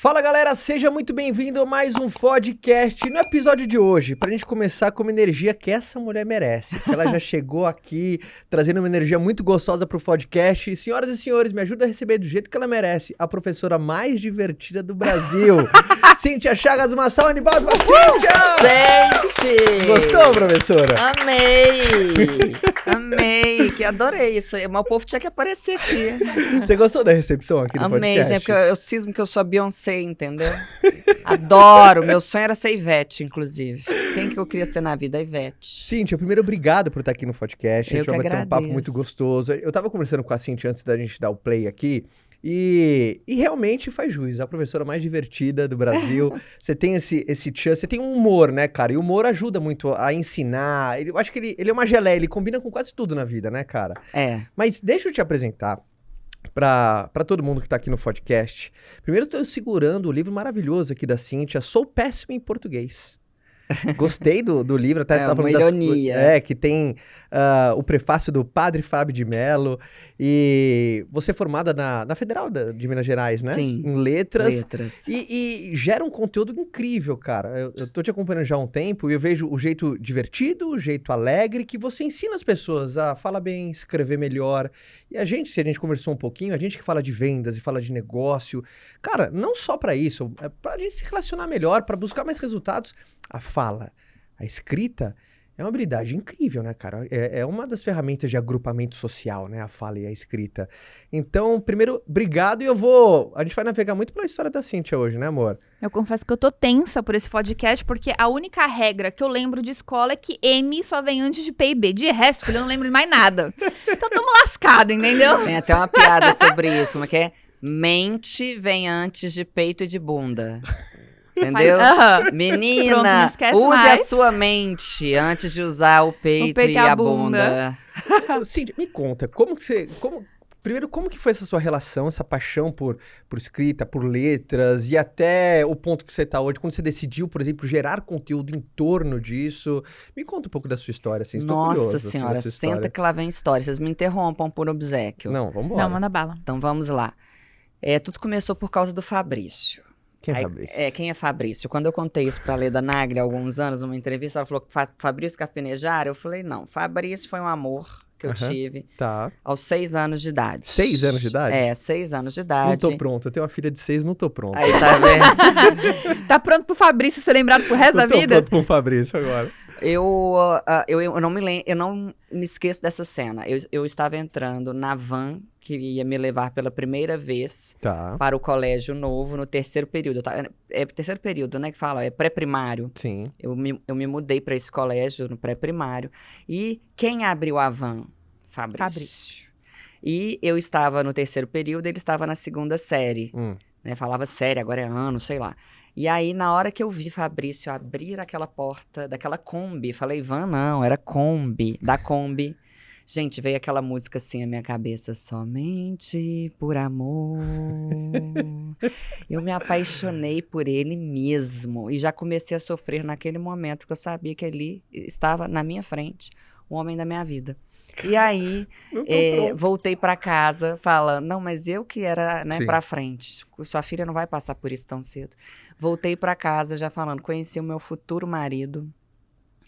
Fala galera, seja muito bem-vindo a mais um podcast. No episódio de hoje, pra gente começar com uma energia que essa mulher merece, porque ela já chegou aqui trazendo uma energia muito gostosa pro podcast. Senhoras e senhores, me ajuda a receber do jeito que ela merece, a professora mais divertida do Brasil, Cíntia Chagas, uma salva de palmas pra Cíntia! Gente! Gostou, professora? Amei, que adorei isso aí, mas o povo tinha que aparecer aqui. Você gostou da recepção aqui no podcast? Amei, gente, porque eu cismo que eu sou a Beyoncé, entendeu? Adoro, meu sonho era ser Ivete, inclusive. Quem que eu queria ser na vida? A Ivete. Cíntia, primeiro, obrigado por estar aqui no podcast. A gente vai bater um papo agradeço. muito gostoso. Eu tava conversando com a Cíntia antes da gente dar o play aqui. E realmente faz jus, a professora mais divertida do Brasil. Você tem esse chance, você tem um humor, né, cara? E o humor ajuda muito a ensinar. Eu acho que ele é uma geleia, ele combina com quase tudo na vida, né, cara? É. Mas deixa eu te apresentar pra todo mundo que tá aqui no podcast. Primeiro, eu tô segurando o livro maravilhoso aqui da Cíntia, Sou Péssimo em Português. Gostei do livro, até É uma ironia. que tem o prefácio do Padre Fábio de Mello. E você é formada na Federal de Minas Gerais, né? Sim. Em letras. Letras. E gera um conteúdo incrível, cara. Eu tô te acompanhando já há um tempo e eu vejo o jeito divertido, o jeito alegre que você ensina as pessoas a falar bem, escrever melhor. E se a gente conversou um pouquinho, a gente que fala de vendas e fala de negócio, cara, não só pra isso, é pra gente se relacionar melhor, pra buscar mais resultados. A fala, a escrita é uma habilidade incrível, né, cara? É uma das ferramentas de agrupamento social, né? A fala e a escrita. Então, primeiro, obrigado e a gente vai navegar muito pela história da Cíntia hoje, né, amor? Eu confesso que eu tô tensa por esse podcast, porque a única regra que eu lembro de escola é que M só vem antes de P e B. De resto, filho, eu não lembro de mais nada. Então, tamo lascado, entendeu? Tem até uma piada sobre isso, mas que é mente vem antes de peito e de bunda. Entendeu? Menina, Pronto, não esquece use mais. a sua mente antes de usar o peito e a bunda. Cíntia, me conta, primeiro, como que foi essa sua relação, essa paixão por escrita, por letras, e até o ponto que você está hoje, quando você decidiu, por exemplo, gerar conteúdo em torno disso? Me conta um pouco da sua história, assim, estou curioso. Nossa assim, senhora, da sua história. senta que lá vem história. Vocês me interrompam por obséquio. Não, vamos embora. Não, manda bala. Então vamos lá. Tudo começou por causa do Fabrício. Quem é Fabrício? Quem é Fabrício? Quando eu contei isso pra Leda Nagli há alguns anos, numa entrevista, ela falou que Fabrício Carpinejar. Eu falei, não, Fabrício foi um amor que eu tive Tá. aos 6 anos de idade. 6 anos de idade? 6 anos de idade. Não tô pronto, eu tenho uma filha de 6, não tô pronto. Aí, tá vendo? Tá pronto pro Fabrício ser lembrado pro resto da Não tô vida? pronto com o Fabrício agora. Eu não me esqueço dessa cena. Eu estava entrando na van que ia me levar pela primeira vez para o colégio novo no terceiro período. É terceiro período, né, que fala? É pré-primário. Sim. Eu me mudei para esse colégio no pré-primário. E quem abriu a van? Fabrício. E eu estava no terceiro período, ele estava na segunda série. Né? Falava série, agora é ano, sei lá. E aí, na hora que eu vi Fabrício abrir aquela porta daquela Kombi, falei, van não, era Kombi, da Kombi. Gente, veio aquela música assim na minha cabeça, somente por amor. Eu me apaixonei por ele mesmo e já comecei a sofrer naquele momento que eu sabia que ele estava na minha frente, o homem da minha vida. E aí, voltei para casa falando, não, mas eu que era, né, para frente. Sua filha não vai passar por isso tão cedo. Voltei para casa já falando, conheci o meu futuro marido.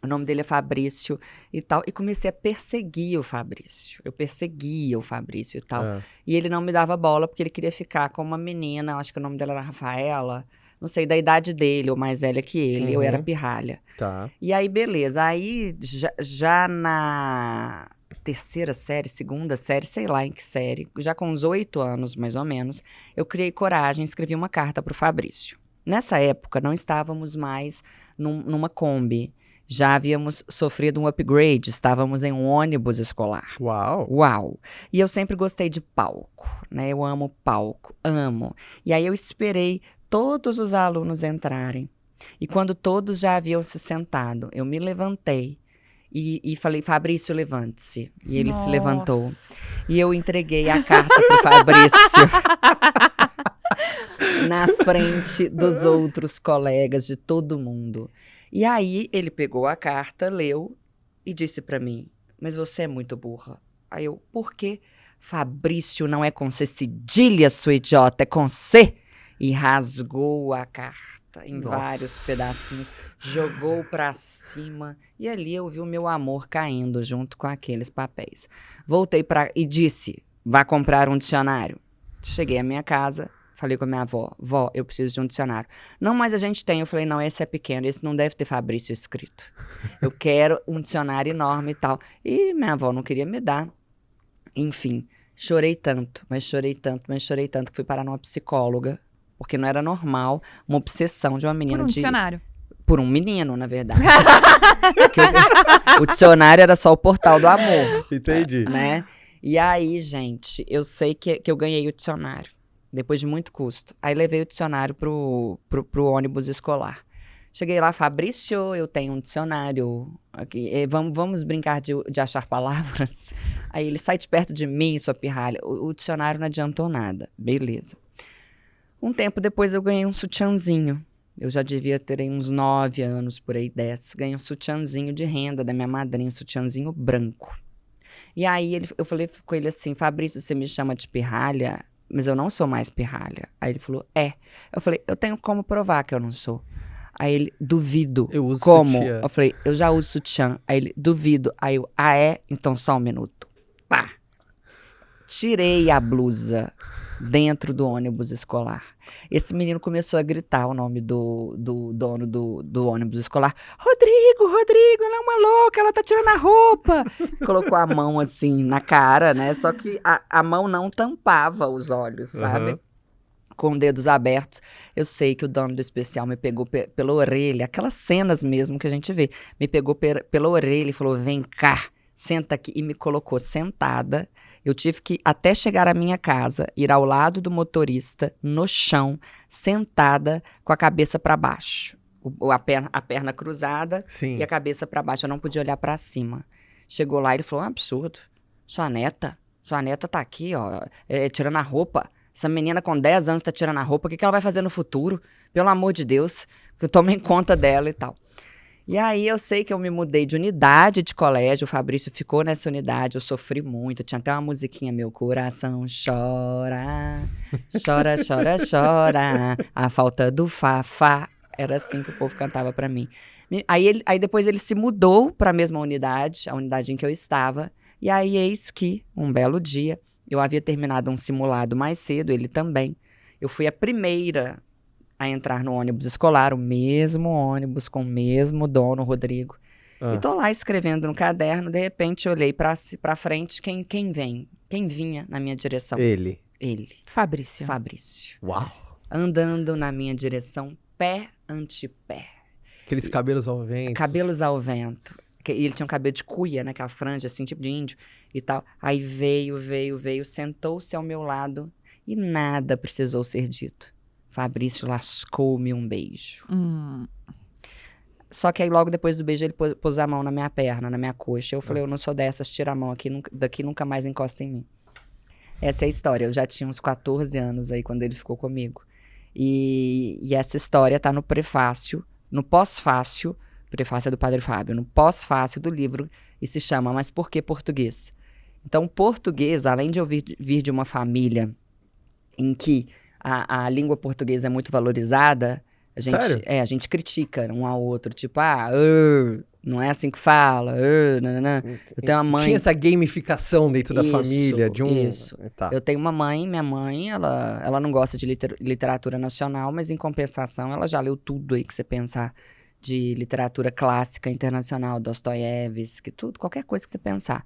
O nome dele é Fabrício e tal. E comecei a perseguir o Fabrício. Eu perseguia o Fabrício e tal. E ele não me dava bola porque ele queria ficar com uma menina, acho que o nome dela era Rafaela. Não sei, da idade dele, ou mais velha que ele. Eu era pirralha. Tá. E aí, beleza. Aí, já na terceira série, segunda série, sei lá em que série, já com uns 8 anos, mais ou menos, eu criei coragem e escrevi uma carta pro Fabrício. Nessa época, não estávamos mais numa Kombi. Já havíamos sofrido um upgrade, estávamos em um ônibus escolar. Uau! E eu sempre gostei de palco, né? Eu amo palco, amo. E aí eu esperei todos os alunos entrarem. E quando todos já haviam se sentado, eu me levantei e falei, Fabrício, levante-se. E ele se levantou. E eu entreguei a carta pro Fabrício. Na frente dos outros colegas, de todo mundo. E aí, ele pegou a carta, leu e disse pra mim, mas você é muito burra. Aí eu, por quê? Fabrício não é com C cedilha, sua idiota, é com C. e rasgou a carta em vários pedacinhos, jogou pra cima e ali eu vi o meu amor caindo junto com aqueles papéis. Voltei e disse, vá comprar um dicionário. Cheguei à minha casa, falei com a minha avó, vó, eu preciso de um dicionário. Não, mas a gente tem. Eu falei, não, esse é pequeno, esse não deve ter Fabrício escrito. Eu quero um dicionário enorme e tal. E minha avó não queria me dar. Enfim, chorei tanto, mas chorei tanto, mas chorei tanto que fui parar numa psicóloga, porque não era normal uma obsessão de uma menina Por um dicionário. Por um menino, na verdade. O dicionário era só o portal do amor. Entendi. Né? E aí, gente, eu sei que eu ganhei o dicionário, depois de muito custo. Aí levei o dicionário pro ônibus escolar. Cheguei lá, Fabrício, eu tenho um dicionário aqui, vamos brincar de achar palavras? Aí ele, sai de perto de mim, sua pirralha. O dicionário não adiantou nada. Beleza. Um tempo depois eu ganhei um sutiãzinho. Eu já devia ter aí uns 9 anos, por aí 10. Ganhei um sutiãzinho de renda da minha madrinha, um sutiãzinho branco. E aí eu falei com ele assim, Fabrício, você me chama de pirralha, mas eu não sou mais pirralha. Aí ele falou, é. Eu falei, eu tenho como provar que eu não sou. Aí ele, duvido. Eu uso como? sutiã. Eu falei, eu já uso sutiã. Aí ele, duvido. Aí eu, é? Então só um minuto. Pá! Tirei a blusa dentro do ônibus escolar. Esse menino começou a gritar o nome do dono do ônibus escolar. Rodrigo, ela é uma louca, ela tá tirando a roupa. Colocou a mão assim na cara, né? Só que a mão não tampava os olhos, sabe? Com dedos abertos. Eu sei que o dono do especial me pegou pela orelha, aquelas cenas mesmo que a gente vê. Me pegou pela orelha e falou, vem cá, senta aqui. E me colocou sentada. Eu tive que, até chegar à minha casa, ir ao lado do motorista, no chão, sentada, com a cabeça para baixo. A perna cruzada. Sim. E a cabeça para baixo. Eu não podia olhar para cima. Chegou lá e ele falou, absurdo. Sua neta tá aqui, ó, tirando a roupa. Essa menina com 10 anos tá tirando a roupa, o que ela vai fazer no futuro? Pelo amor de Deus, que eu tomem conta dela e tal. E aí eu sei que eu me mudei de unidade de colégio, o Fabrício ficou nessa unidade, eu sofri muito, tinha até uma musiquinha, meu coração chora, chora, chora, chora, a falta do Fafá. Era assim que o povo cantava pra mim. Aí depois ele se mudou pra mesma unidade, a unidade em que eu estava, e aí eis que, um belo dia, eu havia terminado um simulado mais cedo, ele também. Eu fui a primeira a entrar no ônibus escolar, o mesmo ônibus com o mesmo dono, Rodrigo. E tô lá escrevendo no caderno, de repente olhei pra frente, quem vinha na minha direção? Ele. Fabrício. Uau. Andando na minha direção, pé ante pé. Aqueles cabelos ao vento. Cabelos ao vento. E ele tinha um cabelo de cuia, né? Aquela franja, assim, tipo de índio e tal. Aí veio, sentou-se ao meu lado e nada precisou ser dito. Fabrício lascou-me um beijo. Só que aí logo depois do beijo ele pôs a mão na minha perna, na minha coxa. Eu falei, eu não sou dessas, tira a mão aqui, daqui nunca mais encosta em mim. Essa é a história. Eu já tinha uns 14 anos aí quando ele ficou comigo. E essa história tá no prefácio, no pós-fácio. Prefácio é do Padre Fábio, no pós-fácio do livro, e se chama Mas Por que Português? Então, português, além de eu vir de uma família em que a língua portuguesa é muito valorizada, a gente critica um ao outro, tipo, não é assim que fala, nananã. Eu tenho uma mãe... Tinha essa gamificação dentro da família, de um... Isso. Tá. Eu tenho uma mãe, minha mãe, ela não gosta de literatura nacional, mas em compensação, ela já leu tudo aí que você pensar de literatura clássica internacional, Dostoiévski, tudo, qualquer coisa que você pensar.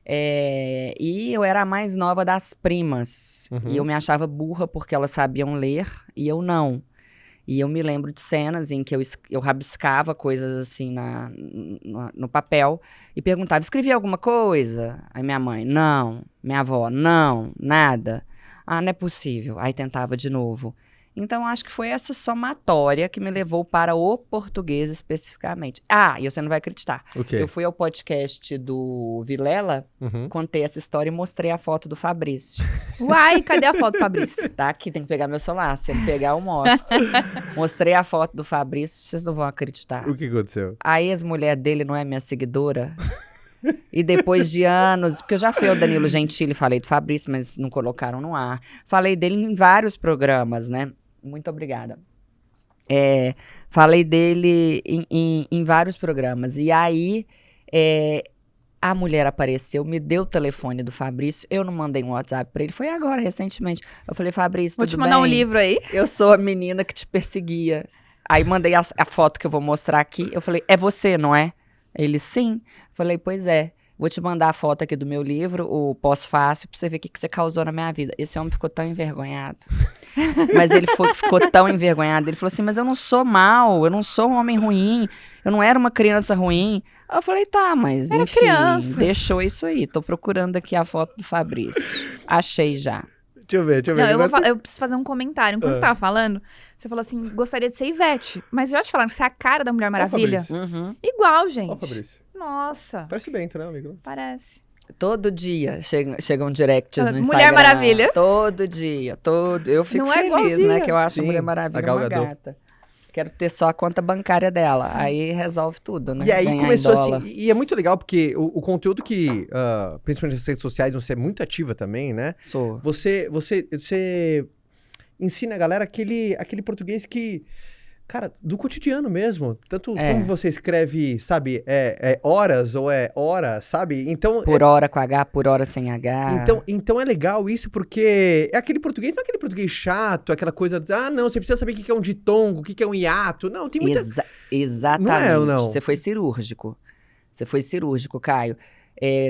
E eu era a mais nova das primas. E eu me achava burra porque elas sabiam ler e eu não. E eu me lembro de cenas em que eu rabiscava coisas assim no papel e perguntava, escrevi alguma coisa? Aí minha mãe, não. Minha avó, não, nada. Não é possível. Aí tentava de novo. Então, acho que foi essa somatória que me levou para o português especificamente. E você não vai acreditar. Okay. Eu fui ao podcast do Vilela, contei essa história e mostrei a foto do Fabrício. Uai, cadê a foto do Fabrício? Tá aqui, tem que pegar meu celular. Se ele pegar, eu mostro. Mostrei a foto do Fabrício, vocês não vão acreditar. O que aconteceu? A ex-mulher dele não é minha seguidora? E depois de anos, porque eu já fui ao Danilo Gentili, falei do Fabrício, mas não colocaram no ar. Falei dele em vários programas, né? Muito obrigada. Falei dele em vários programas. E aí, a mulher apareceu, me deu o telefone do Fabrício. Eu não mandei um WhatsApp pra ele. Foi agora, recentemente. Eu falei, Fabrício, Vou tudo te mandar bem? um livro aí. Eu sou a menina que te perseguia. Aí mandei a foto que eu vou mostrar aqui. Eu falei, é você, não é? Ele, sim. Falei, pois é. Vou te mandar a foto aqui do meu livro, o Pós-Fácil, pra você ver o que você causou na minha vida. Esse homem ficou tão envergonhado. Mas ele ficou tão envergonhado. Ele falou assim, mas eu não sou mau, eu não sou um homem ruim, eu não era uma criança ruim. Eu falei, tá, mas era enfim, criança. Deixou isso aí. Tô procurando aqui a foto do Fabrício. Achei já. Deixa eu ver. Não, eu preciso fazer um comentário. Enquanto você tava falando, você falou assim, gostaria de ser Ivete. Mas já te falaram que você é a cara da Mulher Maravilha? Uhum. Igual, gente. Ó, Fabrício. Nossa. Parece Bento, né, amigo? Parece. Todo dia chegam directs no Instagram. Mulher Maravilha. Todo dia, Eu fico Não é feliz, igualzinha. né? Que eu acho Sim, a Mulher a Maravilha Gal uma Gadot. gata. Quero ter só a conta bancária dela. Aí resolve tudo, né? E aí Ganhar começou em dólar. assim, e é muito legal porque o conteúdo que, principalmente nas redes sociais, você é muito ativa também, né? Sou. Você ensina a galera aquele português que, cara, do cotidiano mesmo. Tanto como você escreve, sabe, horas ou é hora, sabe? Então... Por hora com H, por hora sem H. Então é legal isso porque é aquele português, não é aquele português chato, aquela coisa, não, você precisa saber o que é um ditongo, o que é um hiato. Não, tem muita... Exatamente. Não é ou não? Você foi cirúrgico. Caio.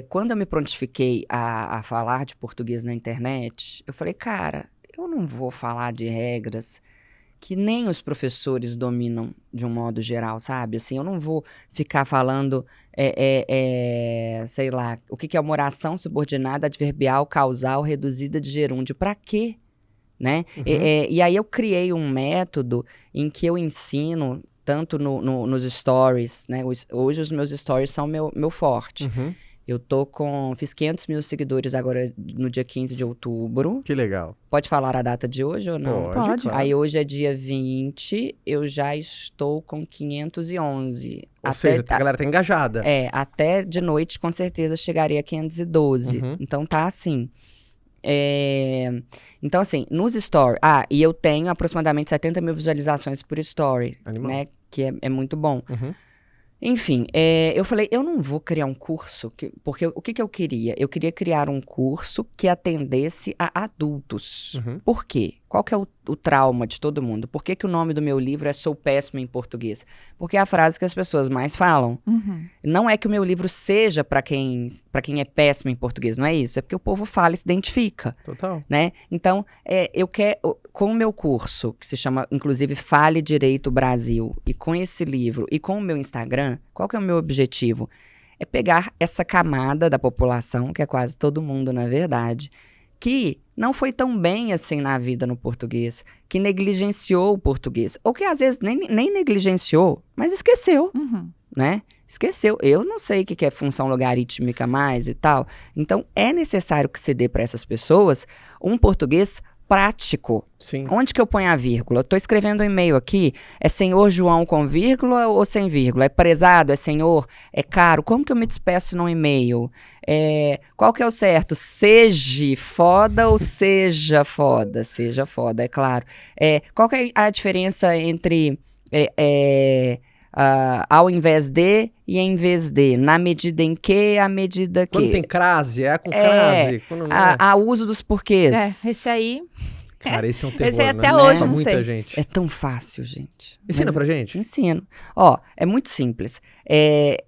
Quando eu me prontifiquei a falar de português na internet, eu falei, cara, eu não vou falar de regras que nem os professores dominam de um modo geral, sabe? Assim, eu não vou ficar falando, sei lá, o que é uma oração subordinada, adverbial, causal, reduzida de gerúndio. Pra quê? Né? Uhum. E aí eu criei um método em que eu ensino, tanto nos stories, né? Hoje os meus stories são meu forte. Uhum. Eu fiz 500 mil seguidores agora no dia 15 de outubro. Que legal. Pode falar a data de hoje ou não? Pode. Claro. Aí hoje é dia 20, eu já estou com 511. Ou seja, a galera tá engajada. Até de noite com certeza chegaria a 512. Uhum. Então tá assim. Então assim, nos stories... e eu tenho aproximadamente 70 mil visualizações por story, Animal. né? Que é muito bom. Uhum. Enfim, eu falei, eu não vou criar um curso, porque o que eu queria? Eu queria criar um curso que atendesse a adultos. Uhum. Por quê? Qual que é o trauma de todo mundo? Por que o nome do meu livro é Sou Péssimo em Português? Porque é a frase que as pessoas mais falam. Uhum. Não é que o meu livro seja para quem é péssimo em português, não é isso. É porque o povo fala e se identifica. Total. Né? Então, eu quero, com o meu curso, que se chama, inclusive, Fale Direito Brasil, e com esse livro, e com o meu Instagram, qual que é o meu objetivo? É pegar essa camada da população, que é quase todo mundo, na verdade, que não foi tão bem assim na vida no português, que negligenciou o português, ou que às vezes nem negligenciou, mas esqueceu, né? Esqueceu. Eu não sei o que é função logarítmica mais e tal. Então, é necessário que se dê para essas pessoas um português prático. Sim. Onde que eu ponho a vírgula? Eu estou escrevendo um e-mail aqui, é senhor João com vírgula ou sem vírgula? É prezado? É senhor? É caro? Como que eu me despeço num e-mail? Qual que é o certo? Seja foda ou seja foda? Seja foda, é claro. Qual que é a diferença entre ao invés de e em vez de? Na medida em que, a medida que? Quando tem crase, com crase. Quando não é. A uso dos porquês. Esse aí... Cara, esse é um terror, Esse aí né? até hoje, Pra não muita sei. gente. É tão fácil, gente. Ensina pra gente. Ensino. É muito simples.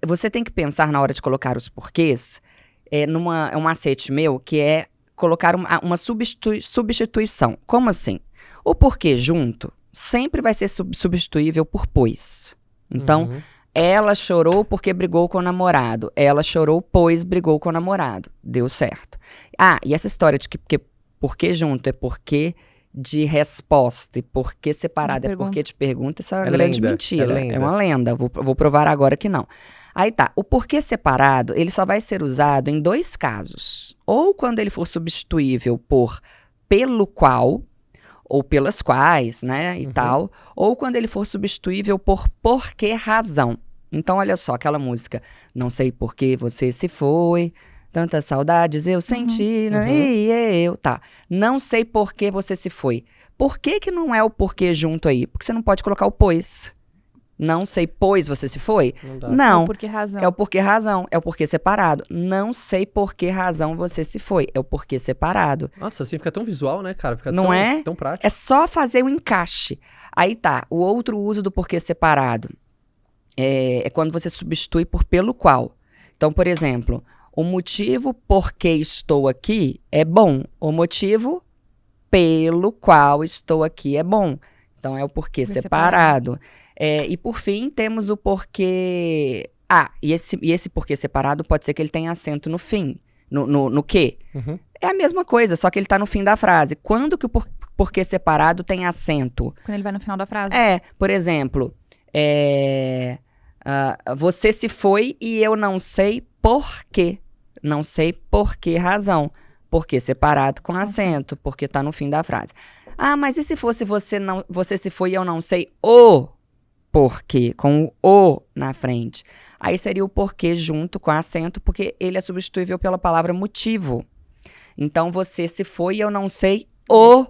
Você tem que pensar na hora de colocar os porquês, um macete meu, que é colocar uma substituição. Como assim? O porquê junto sempre vai ser substituível por pois. Então, ela chorou porque brigou com o namorado. Ela chorou pois brigou com o namorado. Deu certo. E essa história de que porquê junto é porquê de resposta e porquê separado é porquê de pergunta, isso é uma grande mentira. É uma lenda. Vou provar agora que não. Aí tá, o porquê separado, ele só vai ser usado em 2 casos. Ou quando ele for substituível por pelo qual, ou pelas quais, né, e tal. Ou quando ele for substituível por que razão. Então, olha só, aquela música, não sei por que você se foi, Tantas saudades eu senti, e eu, tá. Não sei por que você se foi. Por que não é o porquê junto aí? Porque você não pode colocar o pois. Não sei, pois você se foi? Não dá. Não. É o porquê razão. É o porquê razão. É o porquê separado. Não sei por que razão você se foi. É o porquê separado. Nossa, assim fica tão visual, né, cara? Fica Não tão, é? tão prático. É só fazer o encaixe. Aí tá, o outro uso do porquê separado é quando você substitui por pelo qual. Então, por exemplo, o motivo por que estou aqui é bom. O motivo pelo qual estou aqui é bom. Então, é o porquê separado. E por fim, temos o porquê... e esse porquê separado pode ser que ele tenha acento no fim. No quê? É a mesma coisa, só que ele tá no fim da frase. Quando que o porquê separado tem acento? Quando ele vai no final da frase. Por exemplo, você se foi e eu não sei por quê. Não sei por que razão. Porquê separado com acento, porque tá no fim da frase. Mas e se fosse você se foi e eu não sei o porquê, com o na frente? Aí seria o porquê junto com acento, porque ele é substituível pela palavra motivo. Então, você se foi e eu não sei o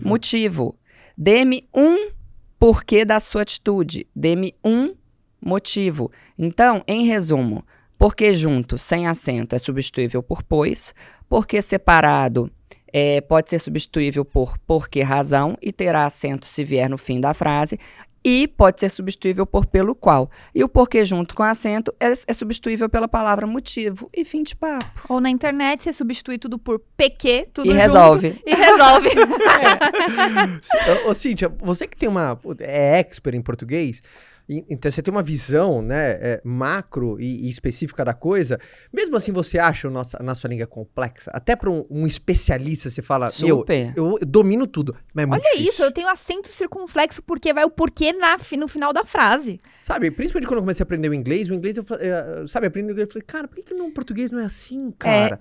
motivo. Dê-me um porquê da sua atitude. Dê-me um motivo. Então, em resumo, porquê junto, sem acento, é substituível por pois. Porquê separado pode ser substituível por porquê razão e terá acento se vier no fim da frase. E pode ser substituível por pelo qual. E o porquê junto com acento é substituível pela palavra motivo. E fim de papo. Ou na internet você substitui tudo por PQ, tudo E junto. resolve. E resolve. Ô, Cíntia, você que tem é expert em português, então você tem uma visão, né, macro e específica da coisa. Mesmo assim, você acha a nossa língua complexa? Até para um especialista, você fala, Super. eu domino tudo, mas é muito Olha difícil. isso, eu tenho acento circunflexo porque vai o porquê no final da frase. Sabe, principalmente quando eu comecei a aprender o inglês, aprendi o inglês, eu falei, cara, por que no português não é assim, cara?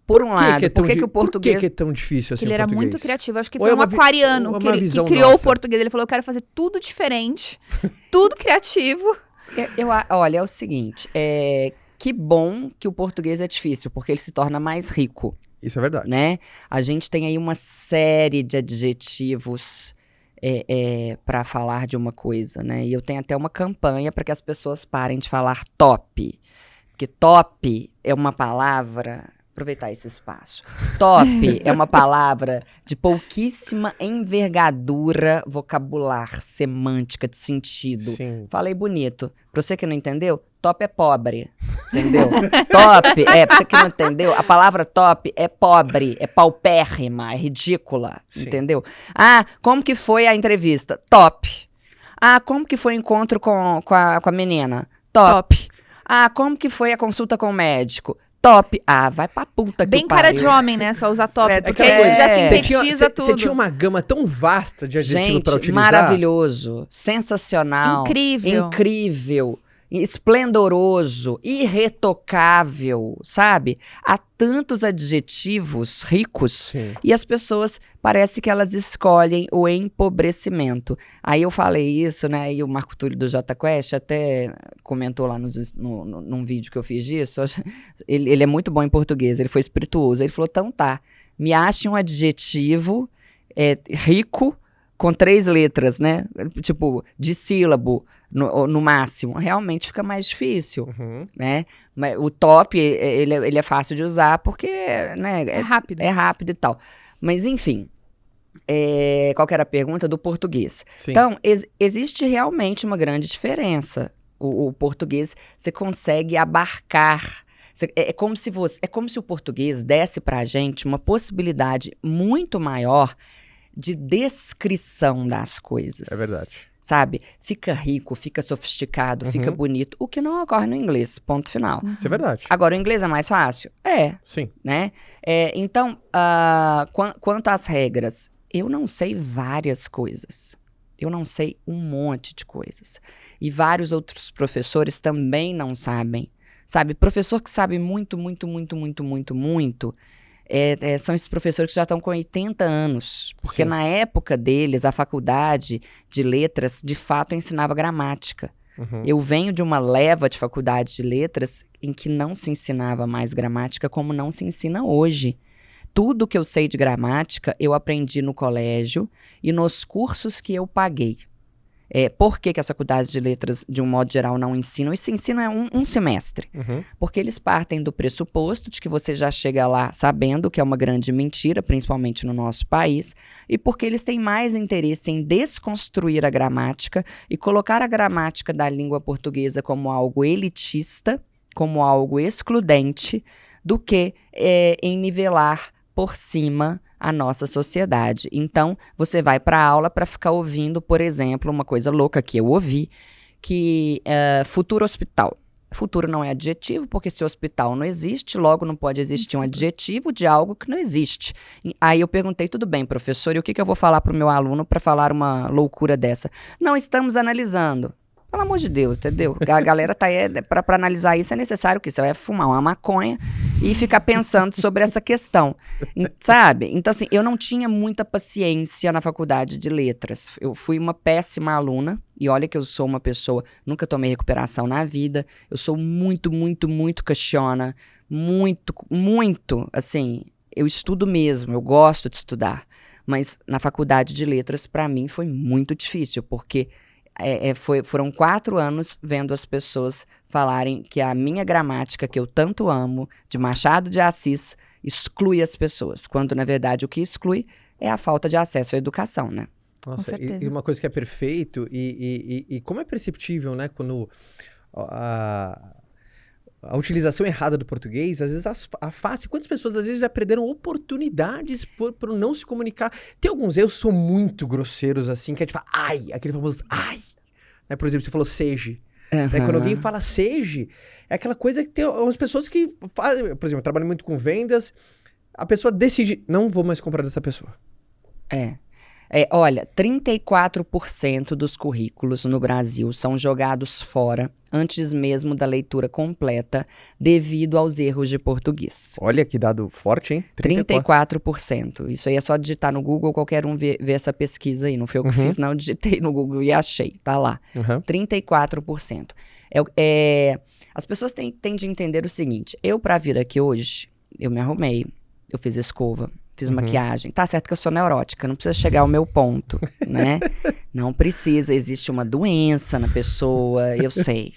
Por um lado, por que o português... Por que é tão difícil assim Ele o era português? muito criativo. Acho que Ou foi é um uma aquariano que criou nossa. o português. Ele falou, eu quero fazer tudo diferente, tudo criativo. Olha, é o seguinte, que bom que o português é difícil, porque ele se torna mais rico. Isso é verdade. Né? A gente tem aí uma série de adjetivos para falar de uma coisa, né? E eu tenho até uma campanha para que as pessoas parem de falar top. Porque top é uma palavra... Aproveitar esse espaço. Top é uma palavra de pouquíssima envergadura vocabular, semântica, de sentido. Sim. Falei bonito. Pra você que não entendeu, top é pobre. Entendeu? Top, pra você que não entendeu, a palavra top é pobre, é paupérrima, é ridícula. Sim. Entendeu? Como que foi a entrevista? Top. Como que foi o encontro com a menina? Top. Como que foi a consulta com o médico? Top. Vai pra puta que Bem pariu. cara de homem, né? Só usar top. Porque aquela ele coisa, já sintetiza tudo. Você tinha uma gama tão vasta de adjetivos pra utilizar. Maravilhoso. Sensacional. Incrível. Esplendoroso. Irretocável. Sabe? Há tantos adjetivos ricos. Sim. E as pessoas, parece que elas escolhem o empobrecimento. Aí eu falei isso, né? E o Marco Túlio do Jota Quest até comentou lá num vídeo que eu fiz disso. Ele é muito bom em português, ele foi espirituoso. Ele falou, então tá, me ache um adjetivo rico com 3 letras, né? Tipo, dissílabo no máximo. Realmente fica mais difícil, né? Mas o top, ele é fácil de usar porque, né? É rápido. É rápido e tal. Mas, enfim, qual que era a pergunta do português? Sim. Então, existe realmente uma grande diferença. O português, você consegue abarcar. É como se o português desse pra gente uma possibilidade muito maior de descrição das coisas. É verdade. Sabe? Fica rico, fica sofisticado, fica bonito, o que não ocorre no inglês, ponto final. Isso é verdade. Agora, o inglês é mais fácil? Sim. Né? Então, quanto às regras, eu não sei várias coisas. Eu não sei um monte de coisas. E vários outros professores também não sabem. Sabe? Professor que sabe muito, muito, muito, muito, muito, muito... são esses professores que já estão com 80 anos. Porque na época deles, a faculdade de letras, de fato, ensinava gramática. Eu venho de uma leva de faculdade de letras em que não se ensinava mais gramática como não se ensina hoje. Tudo que eu sei de gramática, eu aprendi no colégio e nos cursos que eu paguei. Por que as faculdades de letras, de um modo geral, não ensinam? Isso ensina um semestre. Porque eles partem do pressuposto de que você já chega lá sabendo que é uma grande mentira, principalmente no nosso país, e porque eles têm mais interesse em desconstruir a gramática e colocar a gramática da língua portuguesa como algo elitista, como algo excludente, do que em nivelar por cima a nossa sociedade. Então, você vai para a aula para ficar ouvindo, por exemplo, uma coisa louca que eu ouvi, que futuro hospital. Futuro não é adjetivo, porque se hospital não existe, logo não pode existir um adjetivo de algo que não existe. Aí eu perguntei, tudo bem, professor, e o que eu vou falar para o meu aluno para falar uma loucura dessa? Não estamos analisando. Pelo amor de Deus, entendeu? A galera tá aí, para analisar isso é necessário que você vai fumar uma maconha e ficar pensando sobre essa questão, sabe? Então, assim, eu não tinha muita paciência na faculdade de letras. Eu fui uma péssima aluna, e olha que eu sou uma pessoa, nunca tomei recuperação na vida, eu sou muito, muito, muito questiona, muito, muito, assim, eu estudo mesmo, eu gosto de estudar, mas na faculdade de letras, para mim, foi muito difícil, porque foram 4 anos vendo as pessoas falarem que a minha gramática, que eu tanto amo, de Machado de Assis, exclui as pessoas, quando, na verdade, o que exclui é a falta de acesso à educação, né? Nossa, e uma coisa que é perfeito, e como é perceptível, né, quando a utilização errada do português, às vezes a face, quantas pessoas às vezes já perderam oportunidades por não se comunicar. Tem alguns erros que são muito grosseiros, assim, que é tipo, ai, aquele famoso ai. Né, por exemplo, você falou seja. Né, quando alguém fala seja, é aquela coisa que tem umas pessoas que fazem, por exemplo, eu trabalho muito com vendas, a pessoa decide, não vou mais comprar dessa pessoa. Olha, 34% dos currículos no Brasil são jogados fora antes mesmo da leitura completa devido aos erros de português. Olha que dado forte, hein? 34%. Isso aí é só digitar no Google, qualquer um ver essa pesquisa aí. Não foi eu que fiz, não. Eu digitei no Google e achei. Tá lá. 34%. As pessoas têm de entender o seguinte. Eu, pra vir aqui hoje, eu me arrumei. Eu fiz escova. Fiz maquiagem. Tá certo que eu sou neurótica, não precisa chegar ao meu ponto, né? Não precisa, existe uma doença na pessoa, eu sei.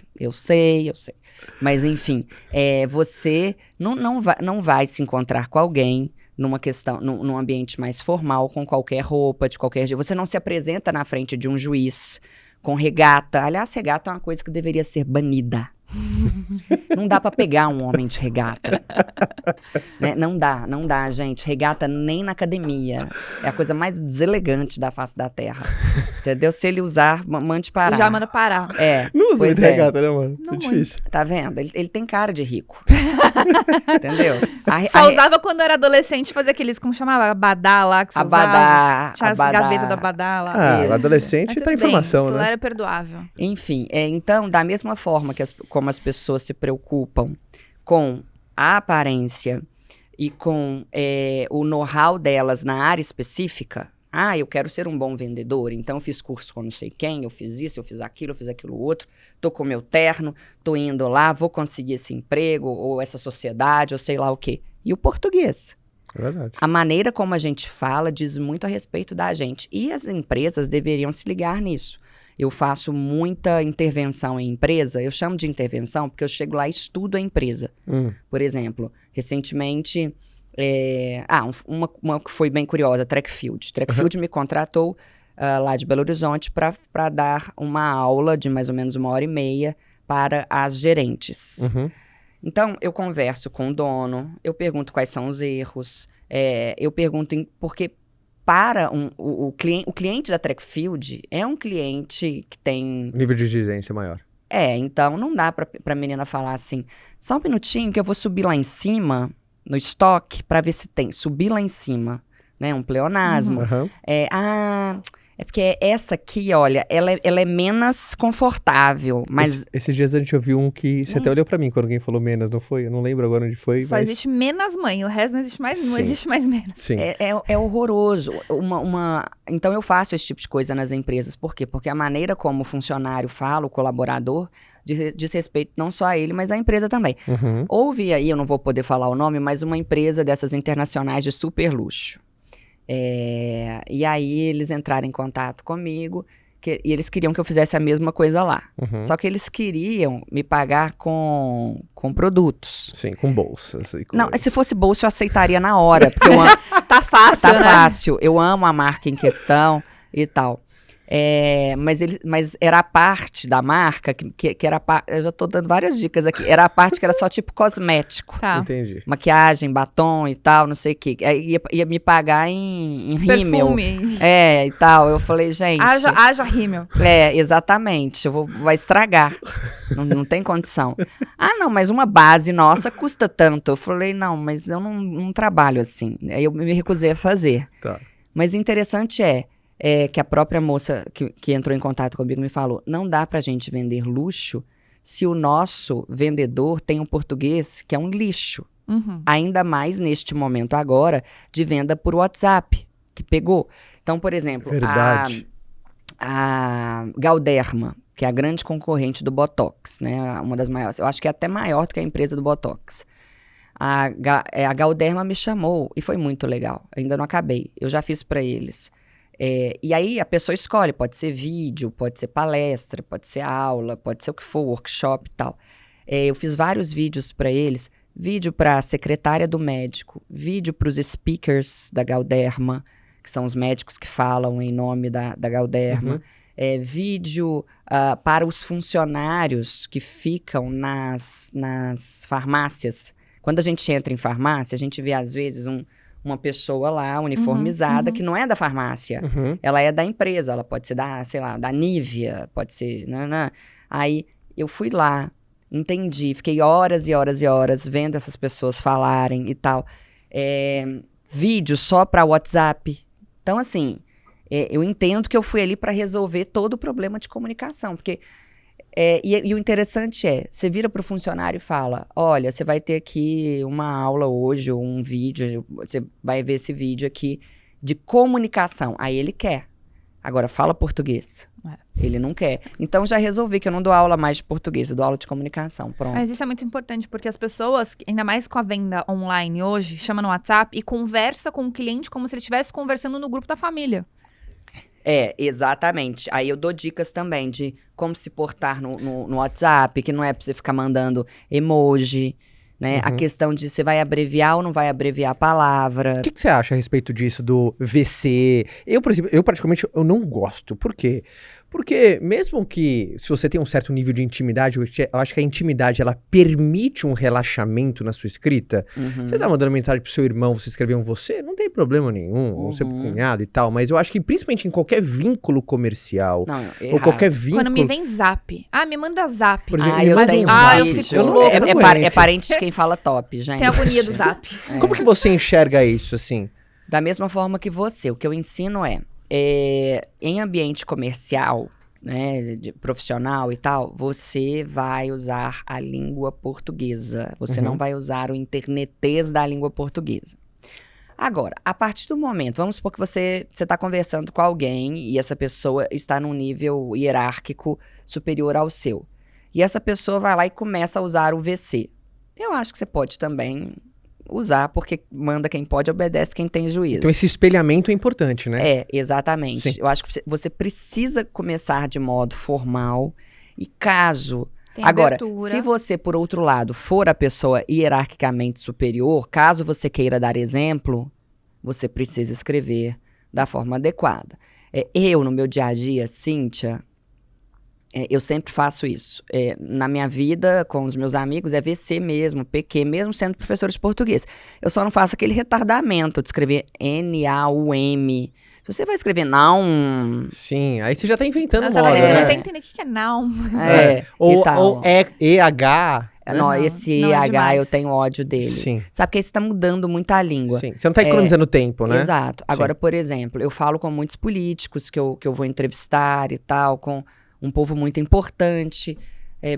Mas, enfim, você não vai se encontrar com alguém numa questão, num ambiente mais formal, com qualquer roupa, de qualquer jeito. Você não se apresenta na frente de um juiz com regata. Aliás, regata é uma coisa que deveria ser banida. Não dá pra pegar um homem de regata. Né? Não dá, gente. Regata nem na academia. É a coisa mais deselegante da face da terra. Entendeu? Se ele usar, mande parar. Já manda parar. Não usa muito regata, né, mano? Não, difícil. Tá vendo? Ele tem cara de rico. Entendeu? Só usava quando era adolescente, fazer aqueles, como chamava? Abadá lá, que você usava. Tinha as gavetas do abadá lá. O adolescente tá em formação, né? Era perdoável. Enfim, então, da mesma forma que como as pessoas se preocupam com a aparência e com o know-how delas na área específica. Eu quero ser um bom vendedor, então eu fiz curso com não sei quem, eu fiz isso, eu fiz aquilo outro, tô com meu terno, tô indo lá, vou conseguir esse emprego, ou essa sociedade, ou sei lá o quê. E o português? É verdade. A maneira como a gente fala diz muito a respeito da gente. E as empresas deveriam se ligar nisso. Eu faço muita intervenção em empresa, eu chamo de intervenção porque eu chego lá e estudo a empresa. Por exemplo, recentemente, uma que foi bem curiosa, Trackfield. Trackfield me contratou lá de Belo Horizonte para dar uma aula de mais ou menos 1h30 para as gerentes. Então, eu converso com o dono, eu pergunto quais são os erros, eu pergunto porque para o cliente da Trackfield é um cliente que tem... nível de exigência maior. Então não dá pra menina falar assim, só um minutinho que eu vou subir lá em cima, no estoque, pra ver se tem. Subir lá em cima, né? Um pleonasmo. É porque essa aqui, olha, ela é menos confortável, mas... Esses dias a gente ouviu um que você até olhou pra mim quando alguém falou menos, não foi? Eu não lembro agora onde foi, Só existe menos mãe, o resto não existe mais, não existe mais menos. Sim. É horroroso. Então eu faço esse tipo de coisa nas empresas. Por quê? Porque a maneira como o funcionário fala, o colaborador, diz respeito não só a ele, mas à empresa também. Houve aí, eu não vou poder falar o nome, mas uma empresa dessas internacionais de super luxo. E aí eles entraram em contato comigo e eles queriam que eu fizesse a mesma coisa lá. Só que eles queriam me pagar com produtos. Sim, com bolsas. Não, se fosse bolsa eu aceitaria na hora, porque eu amo, Tá fácil, tá né? fácil. Eu amo a marca em questão e tal. Mas era a parte da marca que era eu já tô dando várias dicas aqui. Era a parte que era só tipo cosmético. Tá. Entendi. Maquiagem, batom e tal, não sei o que. Ia me pagar em rímel. Perfume. E tal. Eu falei, gente. Haja rímel. Exatamente. Vai estragar. Não tem condição. Não, mas uma base nossa custa tanto. Eu falei, não, mas eu não trabalho assim. Aí eu me recusei a fazer. Tá. Mas interessante que a própria moça que entrou em contato comigo me falou, não dá pra gente vender luxo se o nosso vendedor tem um português que é um lixo. Ainda mais neste momento agora de venda por WhatsApp, que pegou. Então, por exemplo, Verdade. a Galderma, que é a grande concorrente do Botox, né? Uma das maiores, eu acho que é até maior do que a empresa do Botox. A Galderma me chamou e foi muito legal. Ainda não acabei, eu já fiz pra eles. E aí a pessoa escolhe, pode ser vídeo, pode ser palestra, pode ser aula, pode ser o que for, workshop e tal. Eu fiz vários vídeos para eles, vídeo para a secretária do médico, vídeo para os speakers da Galderma, que são os médicos que falam em nome da Galderma, vídeo para os funcionários que ficam nas farmácias. Quando a gente entra em farmácia, a gente vê às vezes uma pessoa lá, uniformizada, que não é da farmácia. Ela é da empresa, ela pode ser da Nivea, pode ser... Aí eu fui lá, entendi, fiquei horas e horas e horas vendo essas pessoas falarem e tal. Vídeo só para WhatsApp. Então, assim, eu entendo que eu fui ali para resolver todo o problema de comunicação, porque... E o interessante você vira para o funcionário e fala, olha, você vai ter aqui uma aula hoje, ou um vídeo, você vai ver esse vídeo aqui de comunicação. Aí ele quer. Agora, fala português. Ele não quer. Então, já resolvi que eu não dou aula mais de português, eu dou aula de comunicação. Pronto. Mas isso é muito importante, porque as pessoas, ainda mais com a venda online hoje, chama no WhatsApp e conversa com o cliente como se ele estivesse conversando no grupo da família. Exatamente. Aí eu dou dicas também de como se portar no WhatsApp, que não é pra você ficar mandando emoji, né? A questão de você vai abreviar ou não vai abreviar a palavra. O que você acha a respeito disso do VC? Eu, por exemplo, praticamente eu não gosto. Por quê? Porque mesmo que, se você tem um certo nível de intimidade, eu acho que a intimidade, ela permite um relaxamento na sua escrita. Você tá mandando mensagem pro seu irmão, você escrever um você, não tem problema nenhum, ou seu cunhado e tal, mas eu acho que principalmente em qualquer vínculo comercial, ou qualquer vínculo... Quando me vem zap. Me manda zap. Por exemplo, eu tenho eu vídeo. fico louca. É parente de quem fala top, gente. Tem a agonia do zap. Como que você enxerga isso, assim? Da mesma forma que você. O que eu ensino em ambiente comercial, né, profissional e tal, você vai usar a língua portuguesa. Você não vai usar o internetês da língua portuguesa. Agora, a partir do momento, vamos supor que você está conversando com alguém e essa pessoa está num nível hierárquico superior ao seu. E essa pessoa vai lá e começa a usar o VC. Eu acho que você pode também usar, porque manda quem pode, obedece quem tem juízo. Então esse espelhamento é importante, né? Exatamente. Sim. Eu acho que você precisa começar de modo formal e caso... Tem Agora, abertura. se você, por outro lado, for a pessoa hierarquicamente superior, caso você queira dar exemplo, você precisa escrever da forma adequada. Eu, no meu dia a dia, Cíntia... eu sempre faço isso. Na minha vida, com os meus amigos, é VC mesmo, PQ, mesmo sendo professor de português. Eu só não faço aquele retardamento de escrever N-A-U-M. Se você vai escrever não... Sim, aí você já tá inventando Eu moda, tava né? tentando entender o que é não. Ou E-H... Não, esse não é H demais. eu tenho ódio dele. Sim. Sabe, porque aí você tá mudando muito a língua. Sim. Você não tá economizando tempo, né? Exato. Agora, por exemplo, eu falo com muitos políticos que eu vou entrevistar e tal, com um povo muito importante.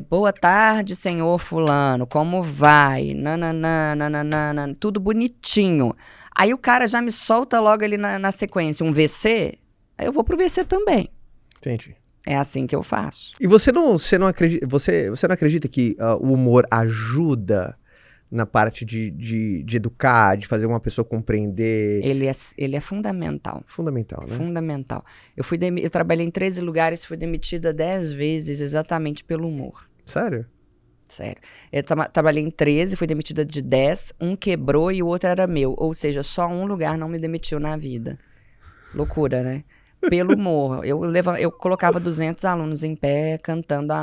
Boa tarde, senhor fulano, como vai? Nananana, tudo bonitinho. Aí o cara já me solta logo ali na sequência um VC, aí eu vou pro VC também. Entendi. É assim que eu faço. E você não acredita que o humor ajuda na parte de educar, de fazer uma pessoa compreender? Ele é fundamental. Fundamental, né? Fundamental. Eu trabalhei em 13 lugares, fui demitida 10 vezes exatamente pelo humor. Sério? Sério. Eu trabalhei em 13, fui demitida de 10, um quebrou e o outro era meu. Ou seja, só um lugar não me demitiu na vida. Loucura, né? Pelo humor. Eu colocava 200 alunos em pé cantando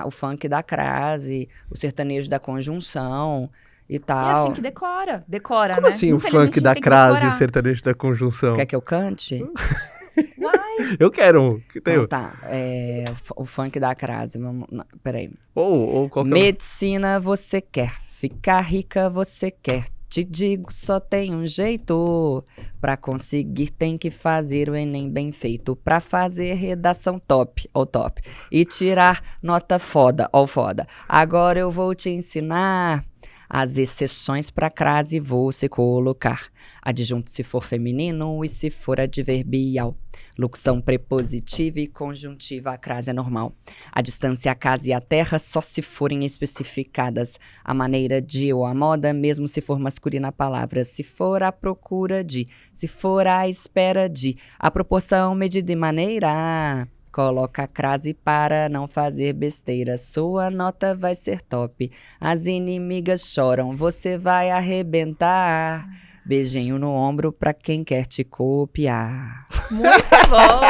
o funk da crase, o sertanejo da conjunção e E tal. assim que decora. Decora, Como né? assim o Infelizmente, funk da tem que crase e o decorar. sertanejo da conjunção? Quer que eu cante? Uai, Eu quero um. Que tem Então tá. O funk da crase. Peraí. ou qualquer Medicina você quer, ficar rica você quer. Te digo, só tem um jeito. Pra conseguir tem que fazer o Enem bem feito. Pra fazer redação top, ou top. E tirar nota foda, ou foda. Agora eu vou te ensinar as exceções pra crase você colocar. Adjunto se for feminino e se for adverbial. Locução prepositiva e conjuntiva, a crase é normal. A distância, a casa e a terra só se forem especificadas. A maneira de ou a moda, mesmo se for masculina a palavra. Se for à procura de, se for à espera de. A proporção, medida e maneira. Coloca a crase para não fazer besteira. Sua nota vai ser top. As inimigas choram, você vai arrebentar. Beijinho no ombro pra quem quer te copiar. muito bom.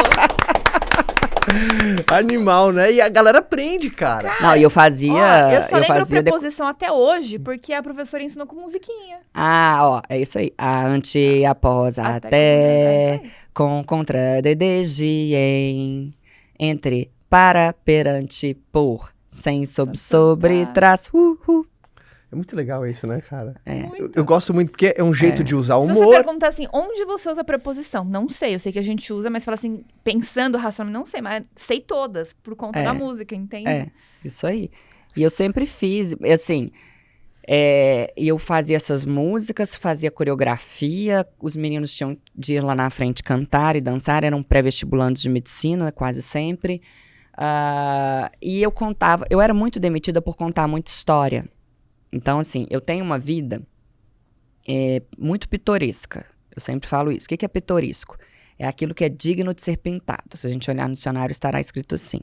Animal, né? E a galera aprende, cara. Não, e eu fazia. Ó, eu só lembro fazia preposição até hoje, porque a professora ensinou com musiquinha. é isso aí. A, ante, após, até, É isso aí. com, contra, de, desde, em, entre, para, perante, por, sem, sobre, trás, É muito legal isso, né, cara? É. Eu gosto muito, porque é um jeito de usar Se você humor. perguntar assim, onde você usa a preposição? Não sei, eu sei que a gente usa, mas fala assim, pensando racionalmente, não sei, mas sei todas, por conta da música, entende? É, isso aí. E eu sempre fiz, assim, e eu fazia essas músicas, fazia coreografia, os meninos tinham de ir lá na frente cantar e dançar, eram pré-vestibulantes de medicina, quase sempre. E eu era muito demitida por contar muita história. Então, assim, eu tenho uma vida muito pitoresca. Eu sempre falo isso. O que é pitoresco? É aquilo que é digno de ser pintado. Se a gente olhar no dicionário, estará escrito assim.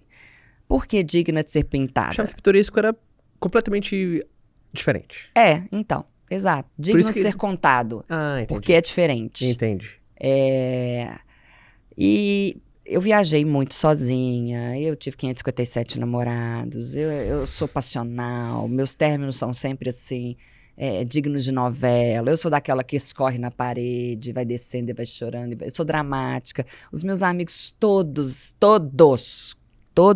Por que digna de ser pintada? Achava que pitoresco era completamente diferente. Então, exato. Digno isso de ser contado. Entendi. Porque é diferente. Entendi. E eu viajei muito sozinha, eu tive 557 namorados, eu sou passional, meus términos são sempre assim, dignos de novela, eu sou daquela que escorre na parede, vai descendo e vai chorando, eu sou dramática. Os meus amigos todos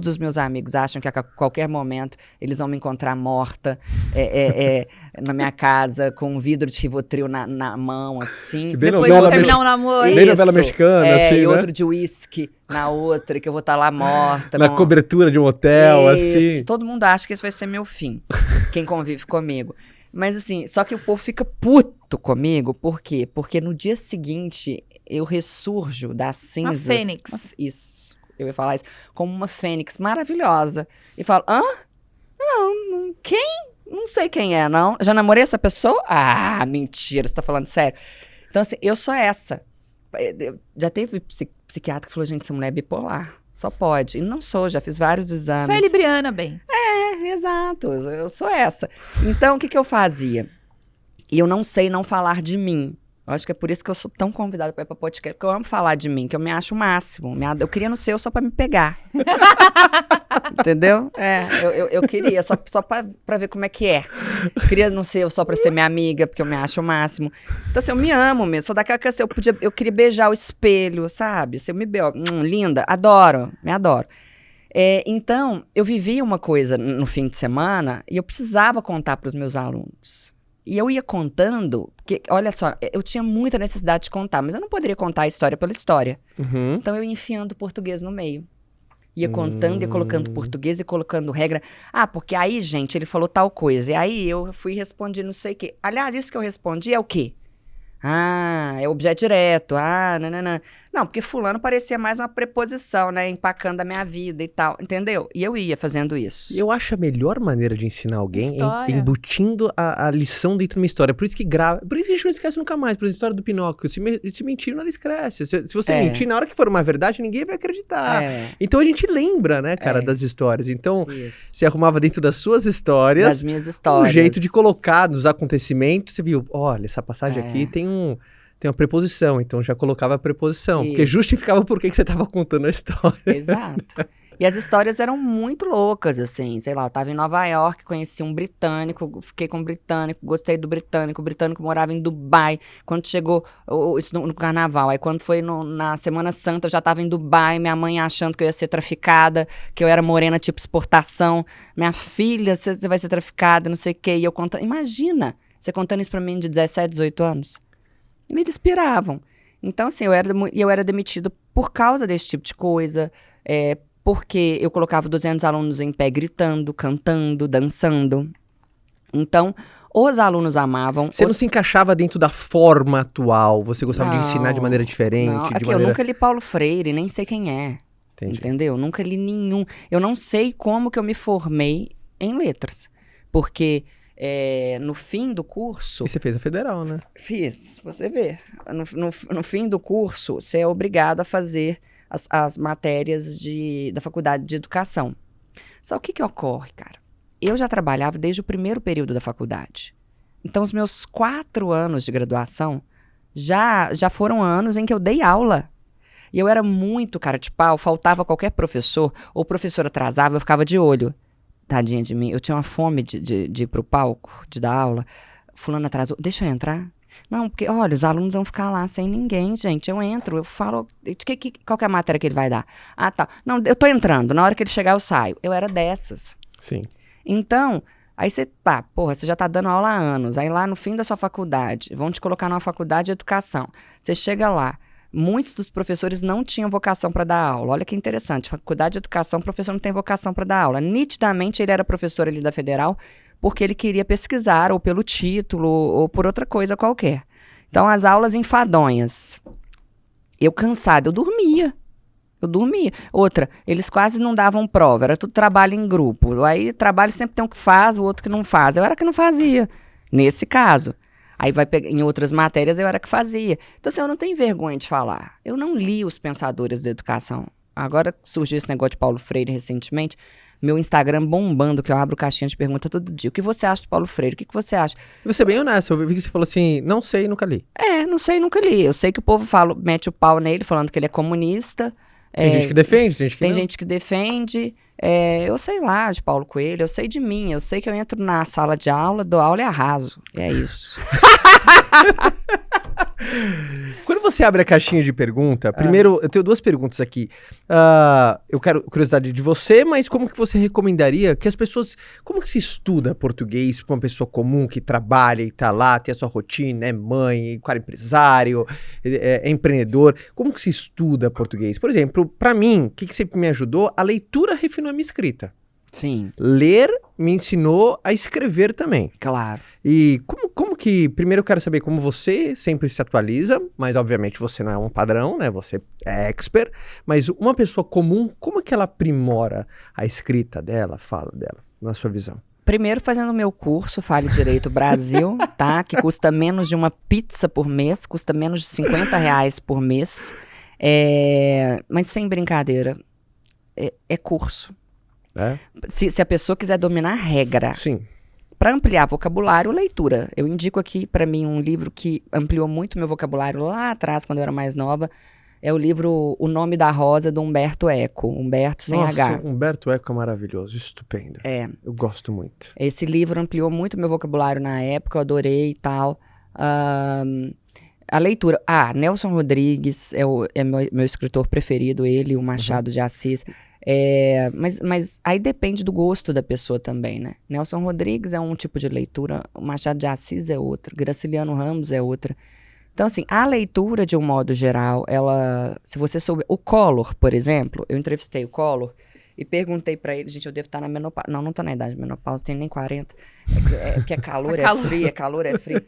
os meus amigos acham que a qualquer momento eles vão me encontrar morta na minha casa, com um vidro de Rivotril na mão, assim. Bem Depois novela de terminar um namoro. Bem novela mexicana, assim, e né? outro de uísque na outra, que eu vou estar lá morta. Na cobertura de um hotel, assim. Todo mundo acha que esse vai ser meu fim, quem convive comigo. Mas assim, só que o povo fica puto comigo, por quê? Porque no dia seguinte eu ressurjo das cinzas. Uma fênix. Isso. Eu ia falar isso, como uma fênix maravilhosa. E falo, Não, quem? Não sei quem é, não. Já namorei essa pessoa? Ah, mentira, você tá falando sério? Então, assim, eu sou essa. Já teve psiquiatra que falou, gente, essa mulher é bipolar. Só pode. E não sou, já fiz vários exames. Só é libriana, bem. Exato, eu sou essa. Então, o que eu fazia? E eu não sei não falar de mim. Eu acho que é por isso que eu sou tão convidada para ir pra podcast, porque eu amo falar de mim, que eu me acho o máximo. Eu queria no seu só pra me pegar. Entendeu? Eu queria, só pra ver como é que é. Eu queria no seu só pra ser minha amiga, porque eu me acho o máximo. Então, assim, eu me amo mesmo. Sou daquela que assim, eu queria beijar o espelho, sabe? Se eu me beijo, linda, me adoro. Então, eu vivia uma coisa no fim de semana e eu precisava contar pros meus alunos. E eu ia contando, porque, olha só, eu tinha muita necessidade de contar, mas eu não poderia contar a história pela história. Uhum. Então eu ia enfiando português no meio. Ia contando, ia colocando português e colocando regra. Porque aí, gente, ele falou tal coisa. E aí eu fui e respondi não sei o quê. Aliás, isso que eu respondi é o quê? Ah, é objeto direto. Ah, nananã. Não, porque fulano parecia mais uma preposição, né? Empacando a minha vida e tal, entendeu? E eu ia fazendo isso. Eu acho a melhor maneira de ensinar alguém História. embutindo a lição dentro de uma história. Por isso que grava. Por isso que a gente não esquece nunca mais. Por exemplo, a história do Pinóquio. Se mentir, não esquece. Se você mentir, na hora que for uma verdade, ninguém vai acreditar. Então a gente lembra, né, cara, das histórias. Então, você arrumava dentro das suas histórias. Das minhas histórias. Um jeito de colocar nos acontecimentos. Você viu, olha, essa passagem aqui tem uma preposição, então já colocava a preposição, porque justificava por que você estava contando a história. Exato. E as histórias eram muito loucas, assim, sei lá, eu tava em Nova York, conheci um britânico, fiquei com um britânico, gostei do britânico, o britânico morava em Dubai, quando chegou, isso no carnaval, aí quando foi na Semana Santa, eu já tava em Dubai, minha mãe achando que eu ia ser traficada, que eu era morena tipo exportação, minha filha, você vai ser traficada, não sei o quê, e eu contando, imagina, você contando isso pra mim de 17, 18 anos. E eles piravam. Então, assim, eu era demitido por causa desse tipo de coisa, porque eu colocava 200 alunos em pé gritando, cantando, dançando. Então, os alunos amavam. Você não se encaixava dentro da forma atual? Você gostava de ensinar de maneira diferente? Não, aqui eu nunca li Paulo Freire, nem sei quem é. Entendi. Entendeu? Nunca li nenhum. Eu não sei como que eu me formei em letras. Porque... no fim do curso... E você fez a federal, né? Fiz, você vê. No fim do curso, você é obrigado a fazer as matérias da faculdade de educação. Só o que ocorre, cara? Eu já trabalhava desde o primeiro período da faculdade. Então, os meus 4 anos de graduação já foram anos em que eu dei aula. E eu era muito cara de pau, faltava qualquer professor, ou o professor atrasava, eu ficava de olho. Tadinha de mim, eu tinha uma fome de ir pro palco, de dar aula. Fulano atrasou, deixa eu entrar? Não, porque, olha, os alunos vão ficar lá sem ninguém, gente. Eu entro, eu falo, qual que é a matéria que ele vai dar? Ah, tá. Não, eu tô entrando, na hora que ele chegar eu saio. Eu era dessas. Sim. Então, aí você, você já tá dando aula há anos. Aí lá no fim da sua faculdade, vão te colocar numa faculdade de educação. Você chega lá. Muitos dos professores não tinham vocação para dar aula. Olha que interessante, faculdade de educação, o professor não tem vocação para dar aula. Nitidamente, ele era professor ali da Federal porque ele queria pesquisar, ou pelo título, ou por outra coisa qualquer. Então, as aulas enfadonhas. Eu cansada, eu dormia. Outra, eles quase não davam prova, era tudo trabalho em grupo. Aí, trabalho sempre tem um que faz, o outro que não faz. Eu era que não fazia, nesse caso. Aí vai pegar, em outras matérias eu era que fazia. Então, assim, eu não tenho vergonha de falar. Eu não li os pensadores da educação. Agora surgiu esse negócio de Paulo Freire recentemente. Meu Instagram bombando, que eu abro caixinha de pergunta todo dia. O que você acha de Paulo Freire? O que você acha? E você é bem honesto. Eu vi que você falou assim, não sei, nunca li. Não sei, nunca li. Eu sei que o povo mete o pau nele, falando que ele é comunista. Tem gente que defende, tem gente que defende. Eu sei lá de Paulo Coelho, eu sei de mim, eu sei que eu entro na sala de aula, dou aula e arraso. É isso. Quando você abre a caixinha de pergunta, primeiro, eu tenho 2 perguntas aqui. Eu quero curiosidade de você, mas como que você recomendaria que as pessoas... Como que se estuda português para uma pessoa comum que trabalha e tá lá, tem a sua rotina, é mãe, cara empresário, é empreendedor. Como que se estuda português? Por exemplo, para mim, o que sempre me ajudou? A leitura refinou a minha escrita. Sim. Ler me ensinou a escrever também. Claro. E como que... Primeiro eu quero saber como você sempre se atualiza, mas obviamente você não é um padrão, né? Você é expert. Mas uma pessoa comum, como é que ela aprimora a escrita dela, a fala dela, na sua visão? Primeiro fazendo o meu curso, Fale Direito Brasil, tá? Que custa menos de uma pizza por mês, custa menos de R$50 por mês. Mas sem brincadeira, é curso. Se a pessoa quiser dominar a regra. Sim. Para ampliar vocabulário, leitura. Eu indico aqui para mim um livro que ampliou muito meu vocabulário lá atrás, quando eu era mais nova. É o livro O Nome da Rosa, do Humberto Eco. Humberto sem H. Nossa, Humberto Eco é maravilhoso, estupendo. Eu gosto muito. Esse livro ampliou muito meu vocabulário na época, eu adorei e tal. A leitura. Nelson Rodrigues é meu escritor preferido, ele, o Machado de Assis. Mas aí depende do gosto da pessoa também, né? Nelson Rodrigues é um tipo de leitura, o Machado de Assis é outro, Graciliano Ramos é outra. Então, assim, a leitura, de um modo geral, se você souber... O Collor, por exemplo, eu entrevistei o Collor e perguntei pra ele, gente, eu devo estar na menopausa. Não tô na idade de menopausa, tenho nem 40. Porque é calor, é frio, é calor, é frio.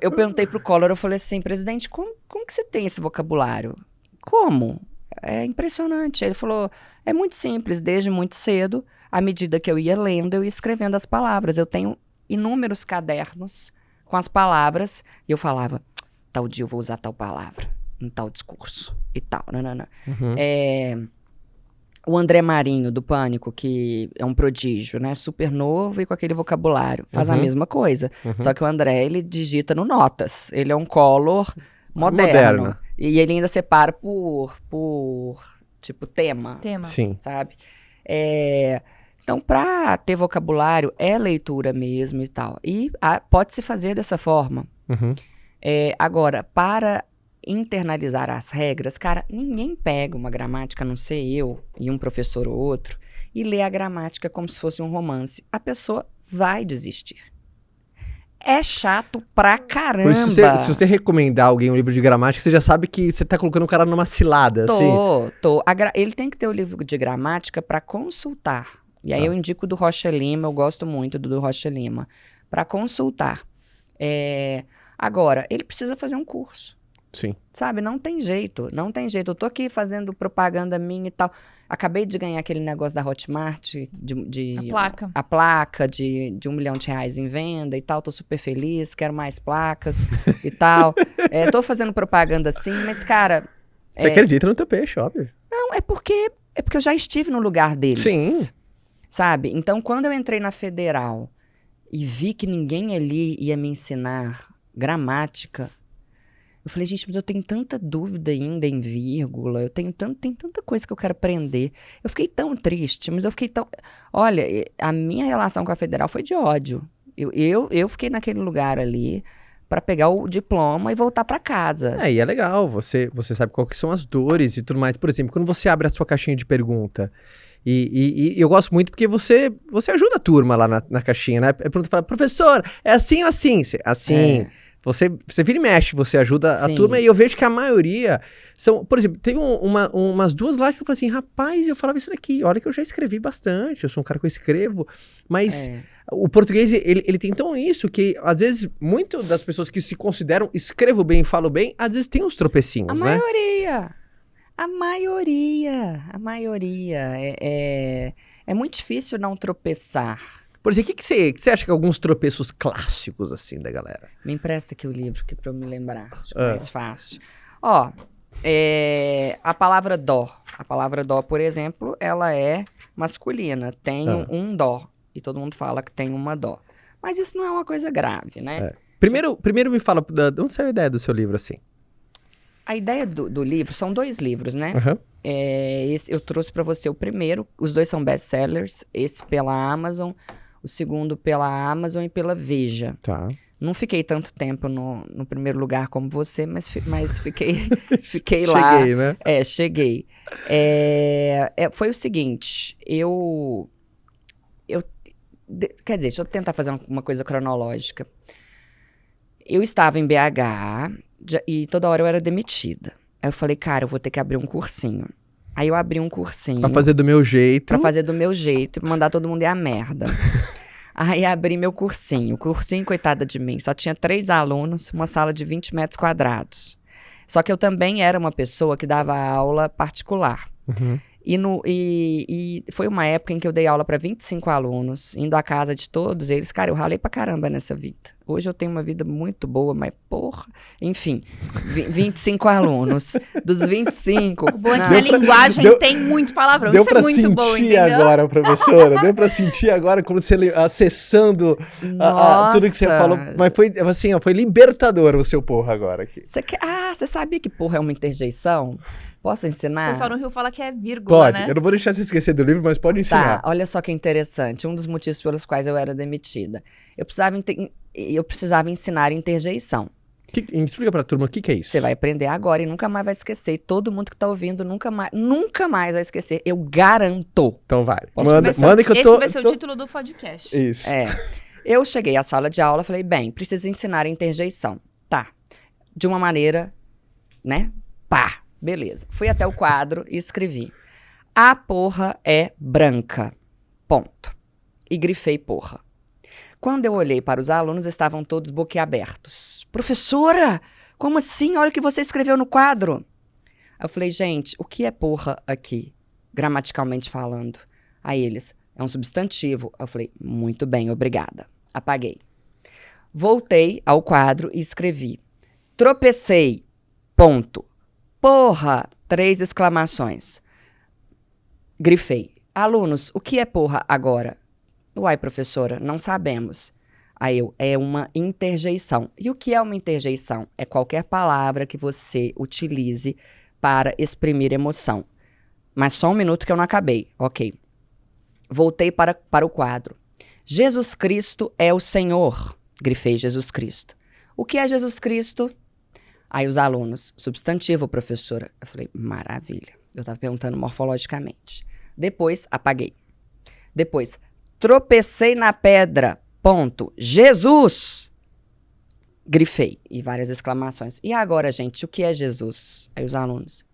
Eu perguntei pro Collor, eu falei assim, presidente, como que você tem esse vocabulário? Como? É impressionante. Ele falou, é muito simples, desde muito cedo, à medida que eu ia lendo, eu ia escrevendo as palavras. Eu tenho inúmeros cadernos com as palavras, e eu falava, tal dia eu vou usar tal palavra, em tal discurso, e tal. Não. O André Marinho, do Pânico, que é um prodígio, né? Super novo e com aquele vocabulário. Faz a mesma coisa. Só que o André, ele digita no Notas. Ele é um Collor moderno. E ele ainda separa por tipo, tema. Sim. Sabe? Então, para ter vocabulário, é leitura mesmo e tal. E pode-se fazer dessa forma. Agora, para internalizar as regras, cara, ninguém pega uma gramática, a não ser eu e um professor ou outro, e lê a gramática como se fosse um romance. A pessoa vai desistir. É chato pra caramba. Por isso, se você recomendar alguém um livro de gramática, você já sabe que você tá colocando o cara numa cilada, assim. Ele tem que ter o livro de gramática pra consultar. E aí eu indico do Rocha Lima, eu gosto muito do Rocha Lima, pra consultar. Agora, ele precisa fazer um curso. Sim. Sabe, não tem jeito. Eu tô aqui fazendo propaganda minha e tal. Acabei de ganhar aquele negócio da Hotmart, a placa de R$1 milhão em venda e tal. Tô super feliz, quero mais placas e tal. Tô fazendo propaganda sim, mas, cara... Você acredita no teu peixe, óbvio. Não, é porque eu já estive no lugar deles. Sim. Sabe? Então, quando eu entrei na Federal e vi que ninguém ali ia me ensinar gramática... Eu falei, gente, mas eu tenho tanta dúvida ainda em vírgula, tem tanta coisa que eu quero aprender. Eu fiquei tão triste, mas eu fiquei tão... Olha, a minha relação com a Federal foi de ódio. Eu fiquei naquele lugar ali para pegar o diploma e voltar para casa. E é legal, você sabe qual que são as dores e tudo mais. Por exemplo, quando você abre a sua caixinha de pergunta, e eu gosto muito porque você ajuda a turma lá na caixinha, né? Pergunta, fala, professor, é assim ou assim? Assim... Você vira e mexe, você ajuda a turma, e eu vejo que a maioria são... Por exemplo, teve umas duas lá que eu falei assim, rapaz, eu falava isso daqui, olha que eu já escrevi bastante, eu sou um cara que eu escrevo, mas o português, ele tem tão isso que, às vezes, muitas das pessoas que se consideram escrevo bem, falo bem, às vezes tem uns tropecinhos, a maioria. É muito difícil não tropeçar. Por exemplo, o que você acha que é alguns tropeços clássicos, assim, da galera? Me empresta aqui o livro, que pra eu me lembrar. Acho que é mais fácil. A palavra dó. A palavra dó, por exemplo, ela é masculina. Tem um dó. E todo mundo fala que tem uma dó. Mas isso não é uma coisa grave, né? Primeiro me fala, de onde saiu a ideia do seu livro, assim? A ideia do livro, são 2 livros, né? Eu trouxe pra você o primeiro. Os 2 são best-sellers. Esse pela Amazon... O segundo pela Amazon e pela Veja. Tá. Não fiquei tanto tempo no primeiro lugar como você, mas fiquei lá. Cheguei, né? Cheguei. Foi o seguinte, quer dizer, deixa eu tentar fazer uma coisa cronológica. Eu estava em BH e toda hora eu era demitida. Aí eu falei, cara, eu vou ter que abrir um cursinho. Aí eu abri um cursinho. Pra fazer do meu jeito. Pra fazer do meu jeito e mandar todo mundo ir à merda. Aí abri meu cursinho. O cursinho, coitada de mim, só tinha 3 alunos, uma sala de 20 metros quadrados. Só que eu também era uma pessoa que dava aula particular. E foi uma época em que eu dei aula para 25 alunos, indo à casa de todos eles. Cara, eu ralei pra caramba nessa vida. Hoje eu tenho uma vida muito boa, mas porra... Enfim, 25 alunos. Dos 25... O bom é que a linguagem tem muito palavrão. Isso é muito bom, entendeu? Deu pra sentir agora, professora. Deu pra sentir agora como você acessando tudo que você falou. Mas foi assim, foi libertador o seu porra agora aqui. Você sabia que porra é uma interjeição? Posso ensinar? O pessoal no Rio fala que é vírgula, pode. Né? Eu não vou deixar você esquecer do livro, mas pode ensinar. Tá, olha só que interessante. Um dos motivos pelos quais eu era demitida. Eu precisava ensinar interjeição. Explica pra turma o que é isso. Você vai aprender agora e nunca mais vai esquecer. E todo mundo que tá ouvindo nunca mais vai esquecer. Eu garanto. Então vai. Manda que eu tô... Esse vai ser o título do podcast. Isso. Eu cheguei à sala de aula e falei, bem, preciso ensinar interjeição. Tá. De uma maneira, né? Pá. Beleza. Fui até o quadro e escrevi. A porra é branca. Ponto. E grifei porra. Quando eu olhei para os alunos, estavam todos boquiabertos. Professora, como assim? Olha o que você escreveu no quadro. Eu falei, gente, o que é porra aqui, gramaticalmente falando? Aí eles, é um substantivo. Eu falei, muito bem, obrigada. Apaguei. Voltei ao quadro e escrevi. Tropecei, ponto. Porra, 3 exclamações. Grifei. Alunos, o que é porra agora? Uai, professora, não sabemos. Aí eu, é uma interjeição. E o que é uma interjeição? É qualquer palavra que você utilize para exprimir emoção. Mas só um minuto que eu não acabei. Ok. Voltei para o quadro. Jesus Cristo é o Senhor. Grifei Jesus Cristo. O que é Jesus Cristo? Aí os alunos, substantivo, professora. Eu falei, maravilha. Eu estava perguntando morfologicamente. Depois, apaguei. Depois, tropecei na pedra, ponto. Jesus! Grifei. E várias exclamações. E agora, gente, o que é Jesus? Aí os alunos,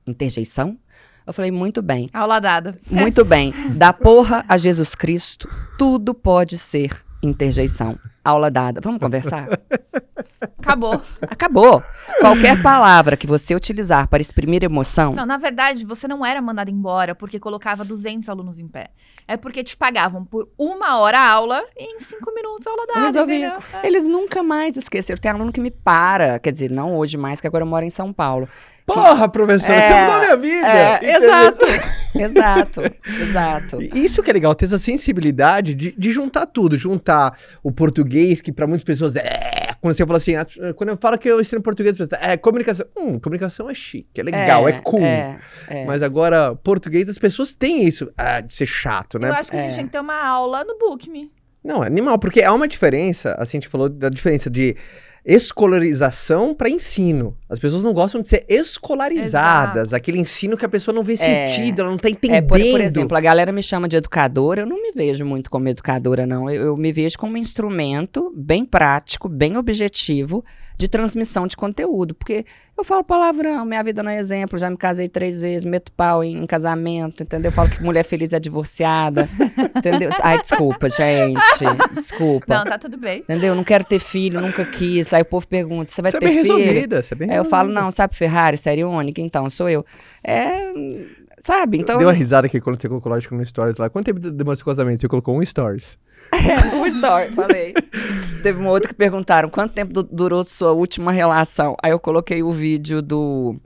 interjeição? Eu falei, muito bem. Aula dada. Muito bem. Da porra a Jesus Cristo, tudo pode ser interjeição. Aula dada. Vamos conversar? Acabou. Acabou. Qualquer palavra que você utilizar para exprimir emoção... Não, na verdade, você não era mandado embora porque colocava 200 alunos em pé. É porque te pagavam por 1 hora a aula e em 5 minutos a aula dada. Resolvi. É. Eles nunca mais esqueceram. Tem aluno que me para. Quer dizer, não hoje mais, que agora eu moro em São Paulo. Porra, professora, você mudou a minha vida! Exato. Exato. Isso que é legal, ter essa sensibilidade de juntar tudo. Juntar o português, que para muitas pessoas quando você fala assim, quando eu falo que eu ensino português, as pessoas, comunicação. Comunicação é chique, é legal, é cool. Mas agora, português, as pessoas têm isso de ser chato, né? Eu acho que a gente tem que ter uma aula no BookMe. Não, é animal, porque há uma diferença, assim, a gente falou da diferença de escolarização para ensino. As pessoas não gostam de ser escolarizadas. Exato. Aquele ensino que a pessoa não vê sentido, ela não tá entendendo. Por exemplo, a galera me chama de educadora. Eu não me vejo muito como educadora, não. Eu me vejo como um instrumento bem prático, bem objetivo de transmissão de conteúdo. Porque eu falo palavrão, minha vida não é exemplo. Já me casei 3 vezes, meto pau em casamento, entendeu? Eu falo que mulher feliz é divorciada, entendeu? Ai, desculpa, gente. Desculpa. Não, tá tudo bem. Entendeu? Não quero ter filho, nunca quis. Aí o povo pergunta, você vai ter filho? Você é bem resolvida. Eu falo, não, sabe Ferrari, série única? Então, sou eu. Sabe? Então... Deu uma risada aqui quando você colocou, lógico, no Stories lá. Quanto tempo demorou seu casamento? Você colocou um Stories. Um story, falei. Teve uma outra que perguntaram, quanto tempo durou sua última relação? Aí eu coloquei o vídeo do...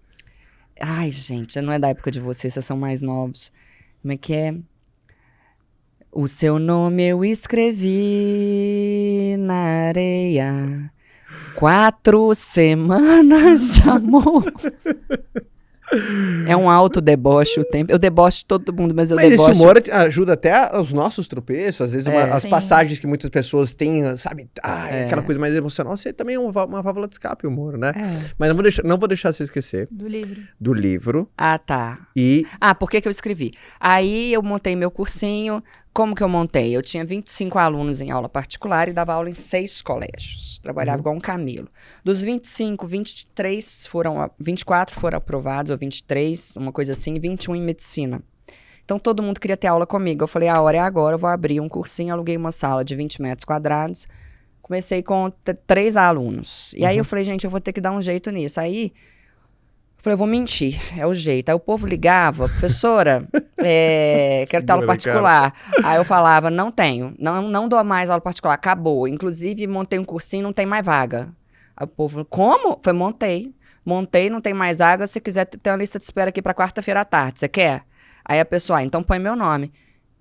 Ai, gente, não é da época de vocês são mais novos. Como é que é? O seu nome eu escrevi na areia. 4 semanas de amor. É um autodeboche o tempo. Eu debocho todo mundo, mas eu debocho... Esse humor ajuda até os nossos tropeços. Às vezes as passagens que muitas pessoas têm, sabe? Aquela coisa mais emocional. Você também é uma válvula de escape, o humor, né? Mas não vou deixar você esquecer. Do livro. Ah, tá. Por que eu escrevi? Aí eu montei meu cursinho. Como que eu montei? Eu tinha 25 alunos em aula particular e dava aula em 6 colégios. Trabalhava igual um camelo. Dos 25, 24 foram aprovados, ou 23, uma coisa assim, e 21 em medicina. Então, todo mundo queria ter aula comigo. Eu falei, a hora é agora, eu vou abrir um cursinho. Aluguei uma sala de 20 metros quadrados. Comecei com 3 alunos. E aí eu falei, gente, eu vou ter que dar um jeito nisso. Aí... falei, eu vou mentir, é o jeito. Aí o povo ligava, professora, quero ter aula particular. Aí eu falava, não tenho, não dou mais aula particular, acabou. Inclusive, montei um cursinho, não tem mais vaga. Aí o povo, como? Falei, montei, não tem mais vaga, se quiser ter uma lista de espera aqui para quarta-feira à tarde, você quer? Aí a pessoa, então põe meu nome.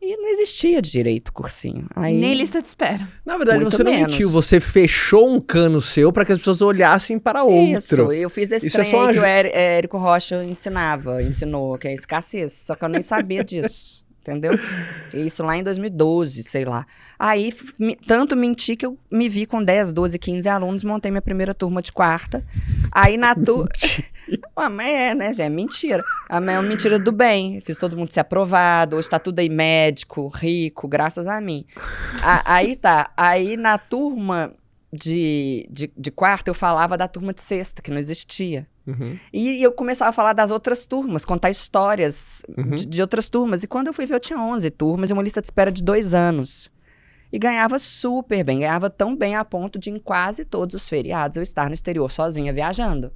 E não existia direito o cursinho. Aí... nem lista de espera. Na verdade, você não mentiu, você fechou um cano seu para que as pessoas olhassem para outro. Isso, eu fiz esse trem aí que o Érico Rocha ensinou, que é escassez. Só que eu nem sabia disso, entendeu? Isso lá em 2012, sei lá. Aí, tanto menti que eu me vi com 10, 12, 15 alunos, montei minha primeira turma de quarta. Aí na turma... né, gente? É mentira. É uma mentira do bem. Fiz todo mundo ser aprovado. Hoje tá tudo aí médico, rico, graças a mim. Aí tá. Aí na turma de quarta, eu falava da turma de sexta, que não existia. E eu começava a falar das outras turmas, contar histórias de outras turmas. E quando eu fui ver, eu tinha 11 turmas e uma lista de espera de 2 anos. e ganhava super bem. Ganhava tão bem a ponto de, em quase todos os feriados, eu estar no exterior sozinha, viajando.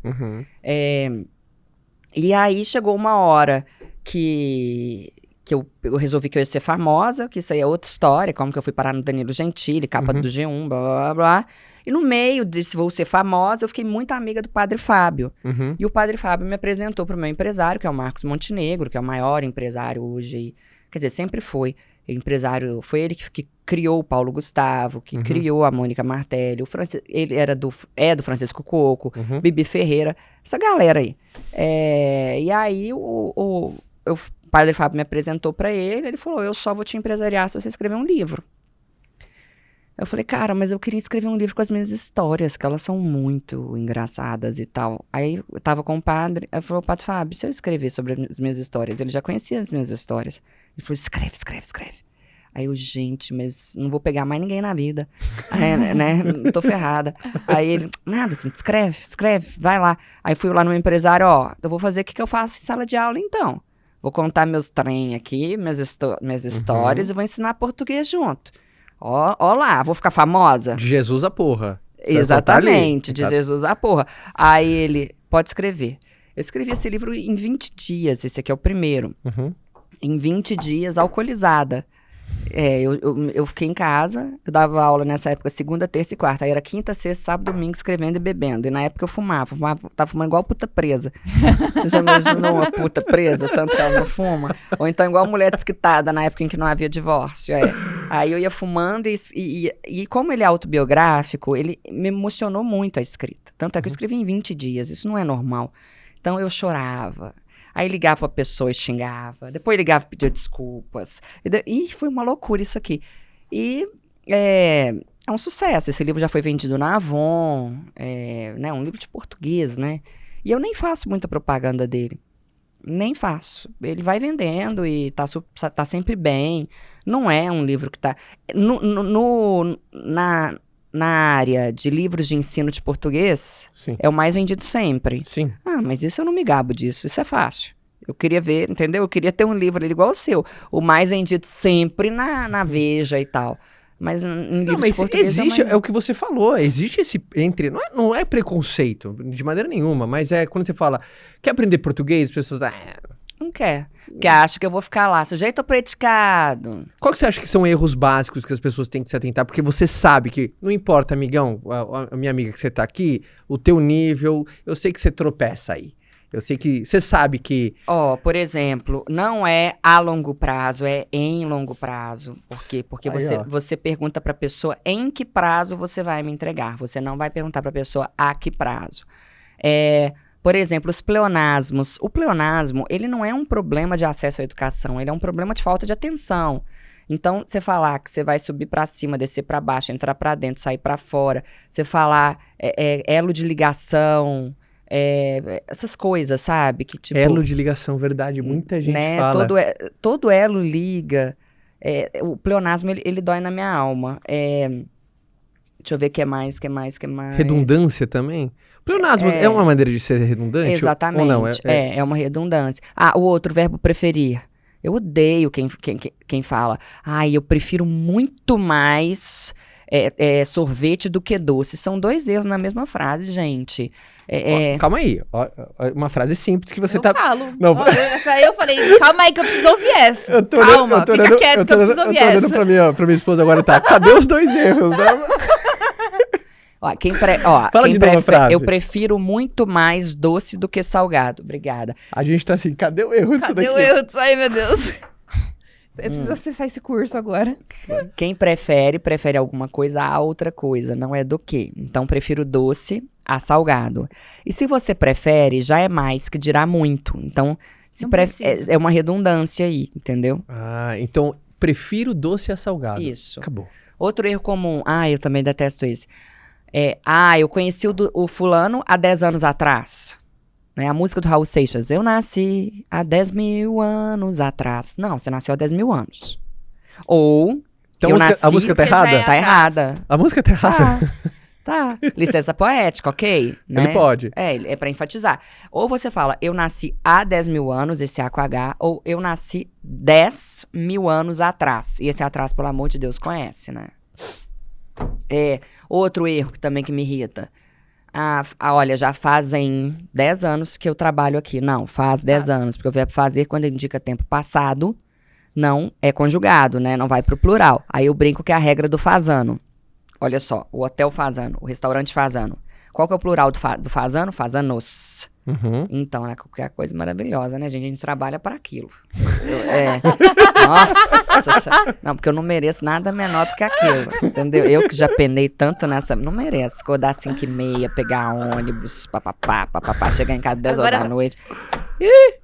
E aí, chegou uma hora que eu resolvi que eu ia ser famosa, que isso aí é outra história, como que eu fui parar no Danilo Gentili, capa do G1, blá, blá, blá, blá. E no meio desse vou ser famosa, eu fiquei muito amiga do Padre Fábio. E o Padre Fábio me apresentou para o meu empresário, que é o Marcos Montenegro, que é o maior empresário hoje. Quer dizer, sempre foi. Empresário, foi ele que criou o Paulo Gustavo, que criou a Mônica Martelli, ele era do Francisco Coco, Bibi Ferreira, essa galera aí. E aí o Padre Fábio me apresentou pra ele falou, eu só vou te empresariar se você escrever um livro. Eu falei, cara, mas eu queria escrever um livro com as minhas histórias, que elas são muito engraçadas e tal. Aí eu tava com o padre, eu falei, Padre Fábio, se eu escrever sobre as minhas histórias, ele já conhecia as minhas histórias. Ele falou, escreve. Aí eu, gente, mas não vou pegar mais ninguém na vida. Né? Tô ferrada. Aí ele, nada, assim, escreve, vai lá. Aí fui lá no meu empresário, eu vou fazer o que eu faço em sala de aula, então. Vou contar meus trem aqui, minhas histórias, e vou ensinar português junto. Ó lá, vou ficar famosa? De Jesus a porra. Exatamente, de Jesus a porra. Aí ele, pode escrever. Eu escrevi esse livro em 20 dias, esse aqui é o primeiro. Em 20 dias, alcoolizada. Eu fiquei em casa, eu dava aula nessa época segunda, terça e quarta. Aí era quinta, sexta, sábado, domingo, escrevendo e bebendo. E na época eu fumava, tava fumando igual puta presa. Você já imaginou uma puta presa, tanto que ela não fuma? Ou então igual mulher desquitada, na época em que não havia divórcio. Aí eu ia fumando e como ele é autobiográfico, ele me emocionou muito a escrita. Tanto é que eu escrevi em 20 dias, isso não é normal. Então eu chorava. Aí ligava pra pessoa e xingava. Depois ligava e pedia desculpas. E foi uma loucura isso aqui. E é um sucesso. Esse livro já foi vendido na Avon. Né, um livro de português, né? E eu nem faço muita propaganda dele. Nem faço. Ele vai vendendo e tá sempre bem. Não é um livro que tá... Na área de livros de ensino de português, Sim. É o mais vendido sempre. Sim. Mas isso eu não me gabo disso, isso é fácil. Eu queria ver, entendeu? Eu queria ter um livro ali igual o seu. O mais vendido sempre na Veja e tal. Mas em livro de português existe, é o que você falou, existe esse não é preconceito, de maneira nenhuma, mas é quando você fala, quer aprender português, as pessoas... Não quer. Porque acha que eu vou ficar lá, sujeito predicado. Qual que você acha que são erros básicos que as pessoas têm que se atentar? Porque você sabe que, não importa, amigão, a minha amiga que você tá aqui, o teu nível, eu sei que você tropeça aí. Eu sei que você sabe que... Por exemplo, não é a longo prazo, é em longo prazo. Por quê? Porque aí, você pergunta pra pessoa em que prazo você vai me entregar. Você não vai perguntar pra pessoa a que prazo. Por exemplo, os pleonasmos. O pleonasmo, ele não é um problema de acesso à educação, ele é um problema de falta de atenção. Então, você falar que você vai subir pra cima, descer pra baixo, entrar pra dentro, sair pra fora, você falar elo de ligação, essas coisas, sabe? Que, tipo, elo de ligação, verdade, muita gente fala. Todo elo liga. O pleonasmo, ele dói na minha alma. Deixa eu ver o que mais. Redundância também? Pleonasmo é uma maneira de ser redundante? Exatamente. Ou não? É uma redundância. O outro, verbo preferir. Eu odeio quem fala. Eu prefiro muito mais sorvete do que doce. São 2 erros na mesma frase, gente. Calma aí. Uma frase simples que você eu tá... falo. Não. Essa aí eu falei, calma aí que eu preciso ouvir essa. Calma, fica quieto que eu preciso ouvir essa. Eu tô olhando pra minha esposa agora, tá? Cadê os 2 erros, né? Fala de novo a frase. Eu prefiro muito mais doce do que salgado. Obrigada. A gente tá assim, cadê o erro disso daqui? Cadê o erro disso aí, meu Deus? Eu preciso acessar esse curso agora. Quem prefere alguma coisa a outra coisa, não é do que. Então, prefiro doce a salgado. E se você prefere, já é mais que dirá muito. Então, é uma redundância aí, entendeu? Então, prefiro doce a salgado. Isso. Acabou. Outro erro comum. Eu também detesto esse. Eu conheci o fulano há 10 anos atrás. Né? A música do Raul Seixas. Eu nasci há 10 mil anos atrás. Não, você nasceu há 10 mil anos. Ou... Então a música tá errada? Tá errada. A música tá errada? Tá. Licença poética, ok? Né? Ele pode. É pra enfatizar. Ou você fala, eu nasci há 10 mil anos, esse A com H, ou eu nasci 10 mil anos atrás. E esse atrás, pelo amor de Deus, conhece, né? Outro erro que também que me irrita. Olha, já fazem 10 anos que eu trabalho aqui. Não, faz 10 anos, porque o verbo fazer, quando indica tempo passado, não é conjugado, né? Não vai pro plural. Aí eu brinco que é a regra do fazano. Olha só, o hotel fazano, o restaurante fazano. Qual que é o plural do fazano? Fazanos. Então, né, qualquer coisa maravilhosa, né, gente? A gente trabalha para aquilo. Nossa, não, porque eu não mereço nada menor do que aquilo, entendeu? Eu que já penei tanto nessa, não mereço. Acordar 5h30, pegar ônibus, papapá, chegar em casa 10 horas da noite.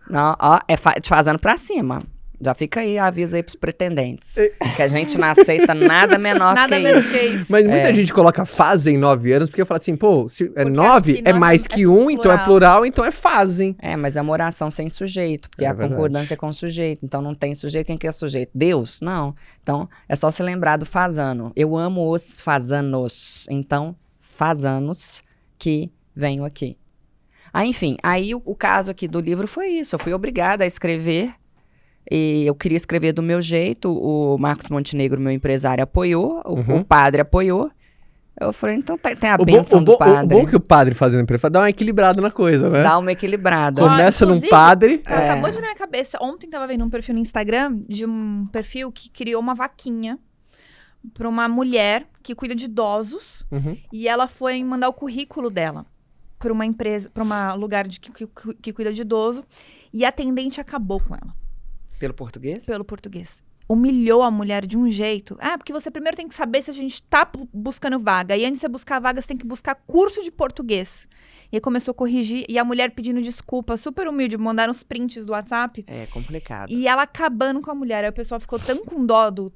Não, ó, te fazendo pra cima. Já fica aí, avisa aí pros pretendentes. Que a gente não aceita nada menor que isso. Mas muita gente coloca fazem 9 anos, porque fala assim, pô, se é 9, é mais que 1, então é plural, então é fazem. Mas é uma oração sem sujeito, porque a concordância é com sujeito. Então não tem sujeito, quem que é sujeito? Deus? Não. Então é só se lembrar do fazano. Eu amo os fazanos. Então, fazanos que venho aqui. Enfim, aí o caso aqui do livro foi isso. Eu fui obrigada a escrever. E eu queria escrever do meu jeito, o Marcos Montenegro, meu empresário, apoiou, o padre apoiou. Eu falei, então tem a bênção do padre. O bom que o padre fazendo empresa dá uma equilibrada na coisa, né? Dá uma equilibrada. Começa num padre... Acabou de vir na minha cabeça, ontem tava vendo um perfil no Instagram, de um perfil que criou uma vaquinha pra uma mulher que cuida de idosos, e ela foi mandar o currículo dela pra uma empresa, pra um lugar que cuida de idoso, e a atendente acabou com ela. Pelo português? Pelo português. Humilhou a mulher de um jeito. Porque você primeiro tem que saber se a gente tá buscando vaga. E antes de você buscar vaga, você tem que buscar curso de português. E aí começou a corrigir. E a mulher pedindo desculpa, super humilde. Mandaram os prints do WhatsApp. É complicado. E ela acabando com a mulher. Aí o pessoal ficou tão com dó do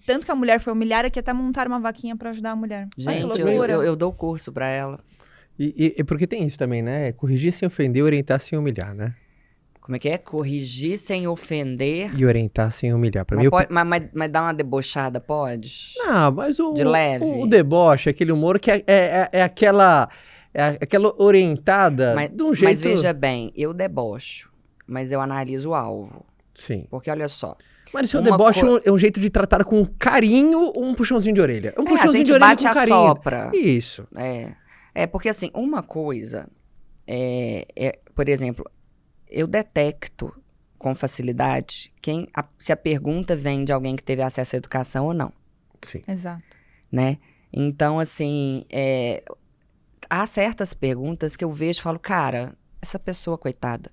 tanto que a mulher foi humilhada que até montaram uma vaquinha pra ajudar a mulher. Gente, eu dou curso pra ela. E porque tem isso também, né? Corrigir sem ofender, orientar sem humilhar, né? Como é que é? Corrigir sem ofender. E orientar sem humilhar. Pra mim, mas dar uma debochada, pode? Não, mas de leve. O deboche, aquele humor que é aquela orientada de um jeito... Mas veja bem, eu debocho, mas eu analiso o alvo. Sim. Porque olha só. Mas o deboche é um jeito de tratar com carinho ou um puxãozinho de orelha? Um puxãozinho de orelha com carinho. A gente bate a sopra. Isso. Porque assim, uma coisa por exemplo... Eu detecto com facilidade se a pergunta vem de alguém que teve acesso à educação ou não. Sim. Exato. Né? Então, assim, há certas perguntas que eu vejo e falo, cara, essa pessoa, coitada.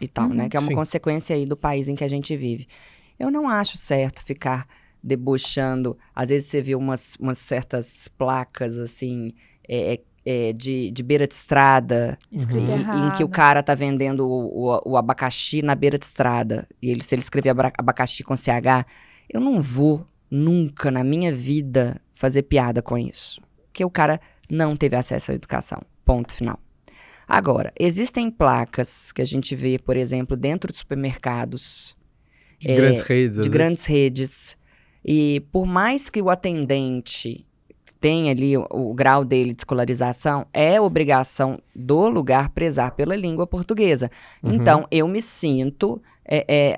E tal, né? Que é uma consequência aí do país em que a gente vive. Eu não acho certo ficar debochando. Às vezes você vê umas certas placas, assim... de beira de estrada, em que o cara tá vendendo o abacaxi na beira de estrada. E se ele escrever abacaxi com CH, eu não vou nunca na minha vida fazer piada com isso. Porque o cara não teve acesso à educação. Ponto final. Agora, existem placas que a gente vê, por exemplo, dentro de supermercados. De grandes redes. De grandes redes. E por mais que o atendente... tem ali o grau dele de escolarização, é obrigação do lugar prezar pela língua portuguesa. Então, eu me sinto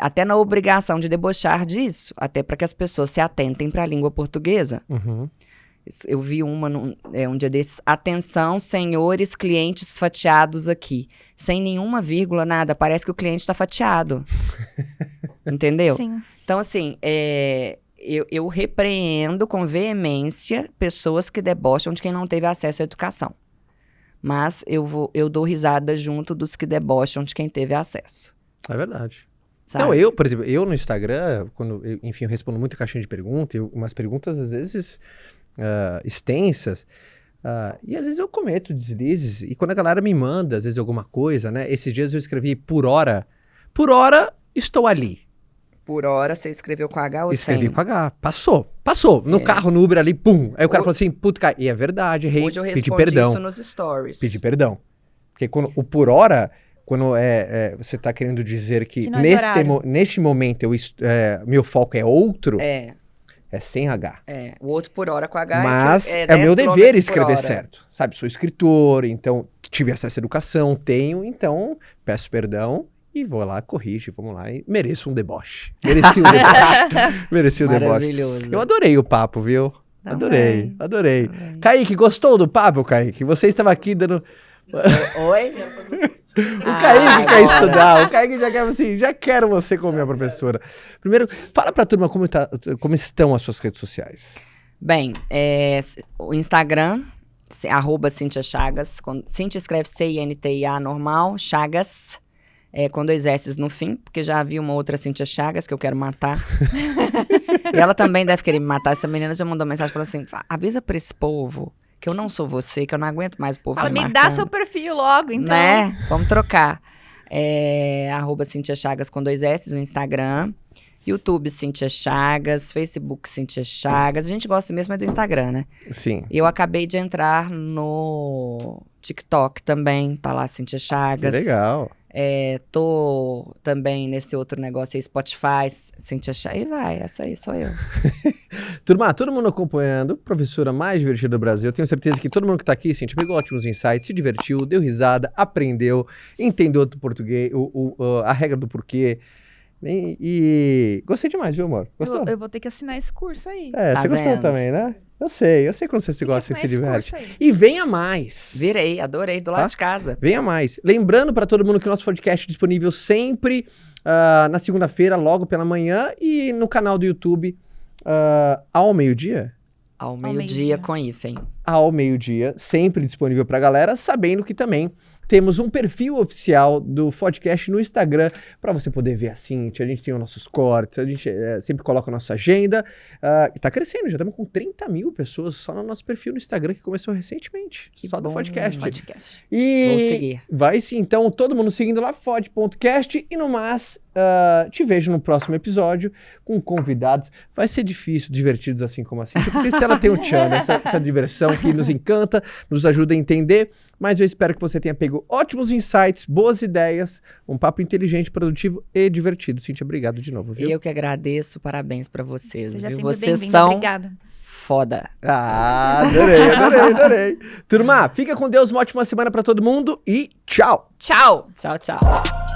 até na obrigação de debochar disso, até para que as pessoas se atentem para a língua portuguesa. Eu vi um dia desses, atenção, senhores clientes fatiados aqui. Sem nenhuma vírgula, nada, parece que o cliente está fatiado. Entendeu? Sim. Então, assim, eu repreendo com veemência pessoas que debocham de quem não teve acesso à educação. Mas eu dou risada junto dos que debocham de quem teve acesso. É verdade. Sabe? Então, por exemplo, eu no Instagram, enfim, eu respondo muito caixinha de perguntas, umas perguntas às vezes extensas, e às vezes eu cometo deslizes, e quando a galera me manda, às vezes, alguma coisa, né? Esses dias eu escrevi por hora estou ali. Por hora, você escreveu com H ou sem? Escrevi com H. Passou. No carro, no Uber ali, pum. Aí o cara falou assim, puta, cara. E é verdade, errei. Hoje eu pedi respondi perdão. isso nos stories. Pedi perdão. Porque o por hora, quando você tá querendo dizer que neste momento meu foco é outro, é sem H. O outro por hora com H. Mas é meu dever escrever certo. Sabe, sou escritor, então tive acesso à educação, então peço perdão e vou lá, corrige, vamos lá. E mereço um deboche. Mereci um deboche. Mereci um deboche. Maravilhoso. Eu adorei o papo, viu? Também. Adorei. Kaique, gostou do papo, Kaique? Você estava aqui dando... Oi? O Kaique quer estudar, o Kaique já quer assim, já quero você como minha professora. Primeiro, fala pra turma como estão as suas redes sociais. Bem, o Instagram, @Cíntia Chagas, Cíntia escreve C-I-N-T-I-A normal, Chagas, com 2 S no fim, porque já havia uma outra Cíntia Chagas que eu quero matar. E ela também deve querer me matar. Essa menina já mandou mensagem, falou assim, avisa pra esse povo que eu não sou você, que eu não aguento mais o povo Fala, me me dá marcando. seu perfil logo, então. Né? Vamos trocar. @Cíntia Chagas com 2 S no Instagram. YouTube, Cíntia Chagas. Facebook, Cíntia Chagas. A gente gosta mesmo do Instagram, né? Sim. Eu acabei de entrar no TikTok também. Tá lá, Cíntia Chagas. Que legal. Tô também nesse outro negócio aí, Spotify, Cíntia Chagas. E vai, essa aí sou eu. Turma, todo mundo acompanhando, professora mais divertida do Brasil. Eu tenho certeza que todo mundo que tá aqui, Cíntia, pegou ótimos insights, se divertiu, deu risada, aprendeu, entendeu do português, a regra do porquê. E gostei demais, viu, amor? Gostou? Eu vou ter que assinar esse curso aí. Tá você gostou vendo? também, né? Eu sei quando você gosta, você se diverte. Curso aí. E venha mais. Virei, adorei, do lado de casa. Venha mais. Lembrando para todo mundo que o nosso podcast é disponível sempre na segunda-feira, logo pela manhã, e no canal do YouTube ao meio-dia. Ao meio-dia com hífen. Ao meio-dia, sempre disponível pra galera, sabendo que também temos um perfil oficial do podcast no Instagram para você poder ver a Cíntia. A gente tem os nossos cortes, a gente sempre coloca a nossa agenda. E tá crescendo, já estamos com 30 mil pessoas só no nosso perfil no Instagram, que começou recentemente. Que só bom, do podcast. Vou seguir. Vai sim, então, todo mundo seguindo lá, fod.cast. E no mais, te vejo no próximo episódio com convidados. Vai ser difícil, divertidos assim como a Cíntia, porque se ela tem o tchan, essa diversão que nos encanta, nos ajuda a entender. Mas eu espero que você tenha pego ótimos insights, boas ideias, um papo inteligente, produtivo e divertido. Cíntia, obrigado de novo, viu? Eu que agradeço, parabéns pra vocês, Seja viu? sempre Vocês bem-vindo, são obrigada. foda. Adorei. Turma, fica com Deus, uma ótima semana pra todo mundo e tchau! Tchau! Tchau, tchau.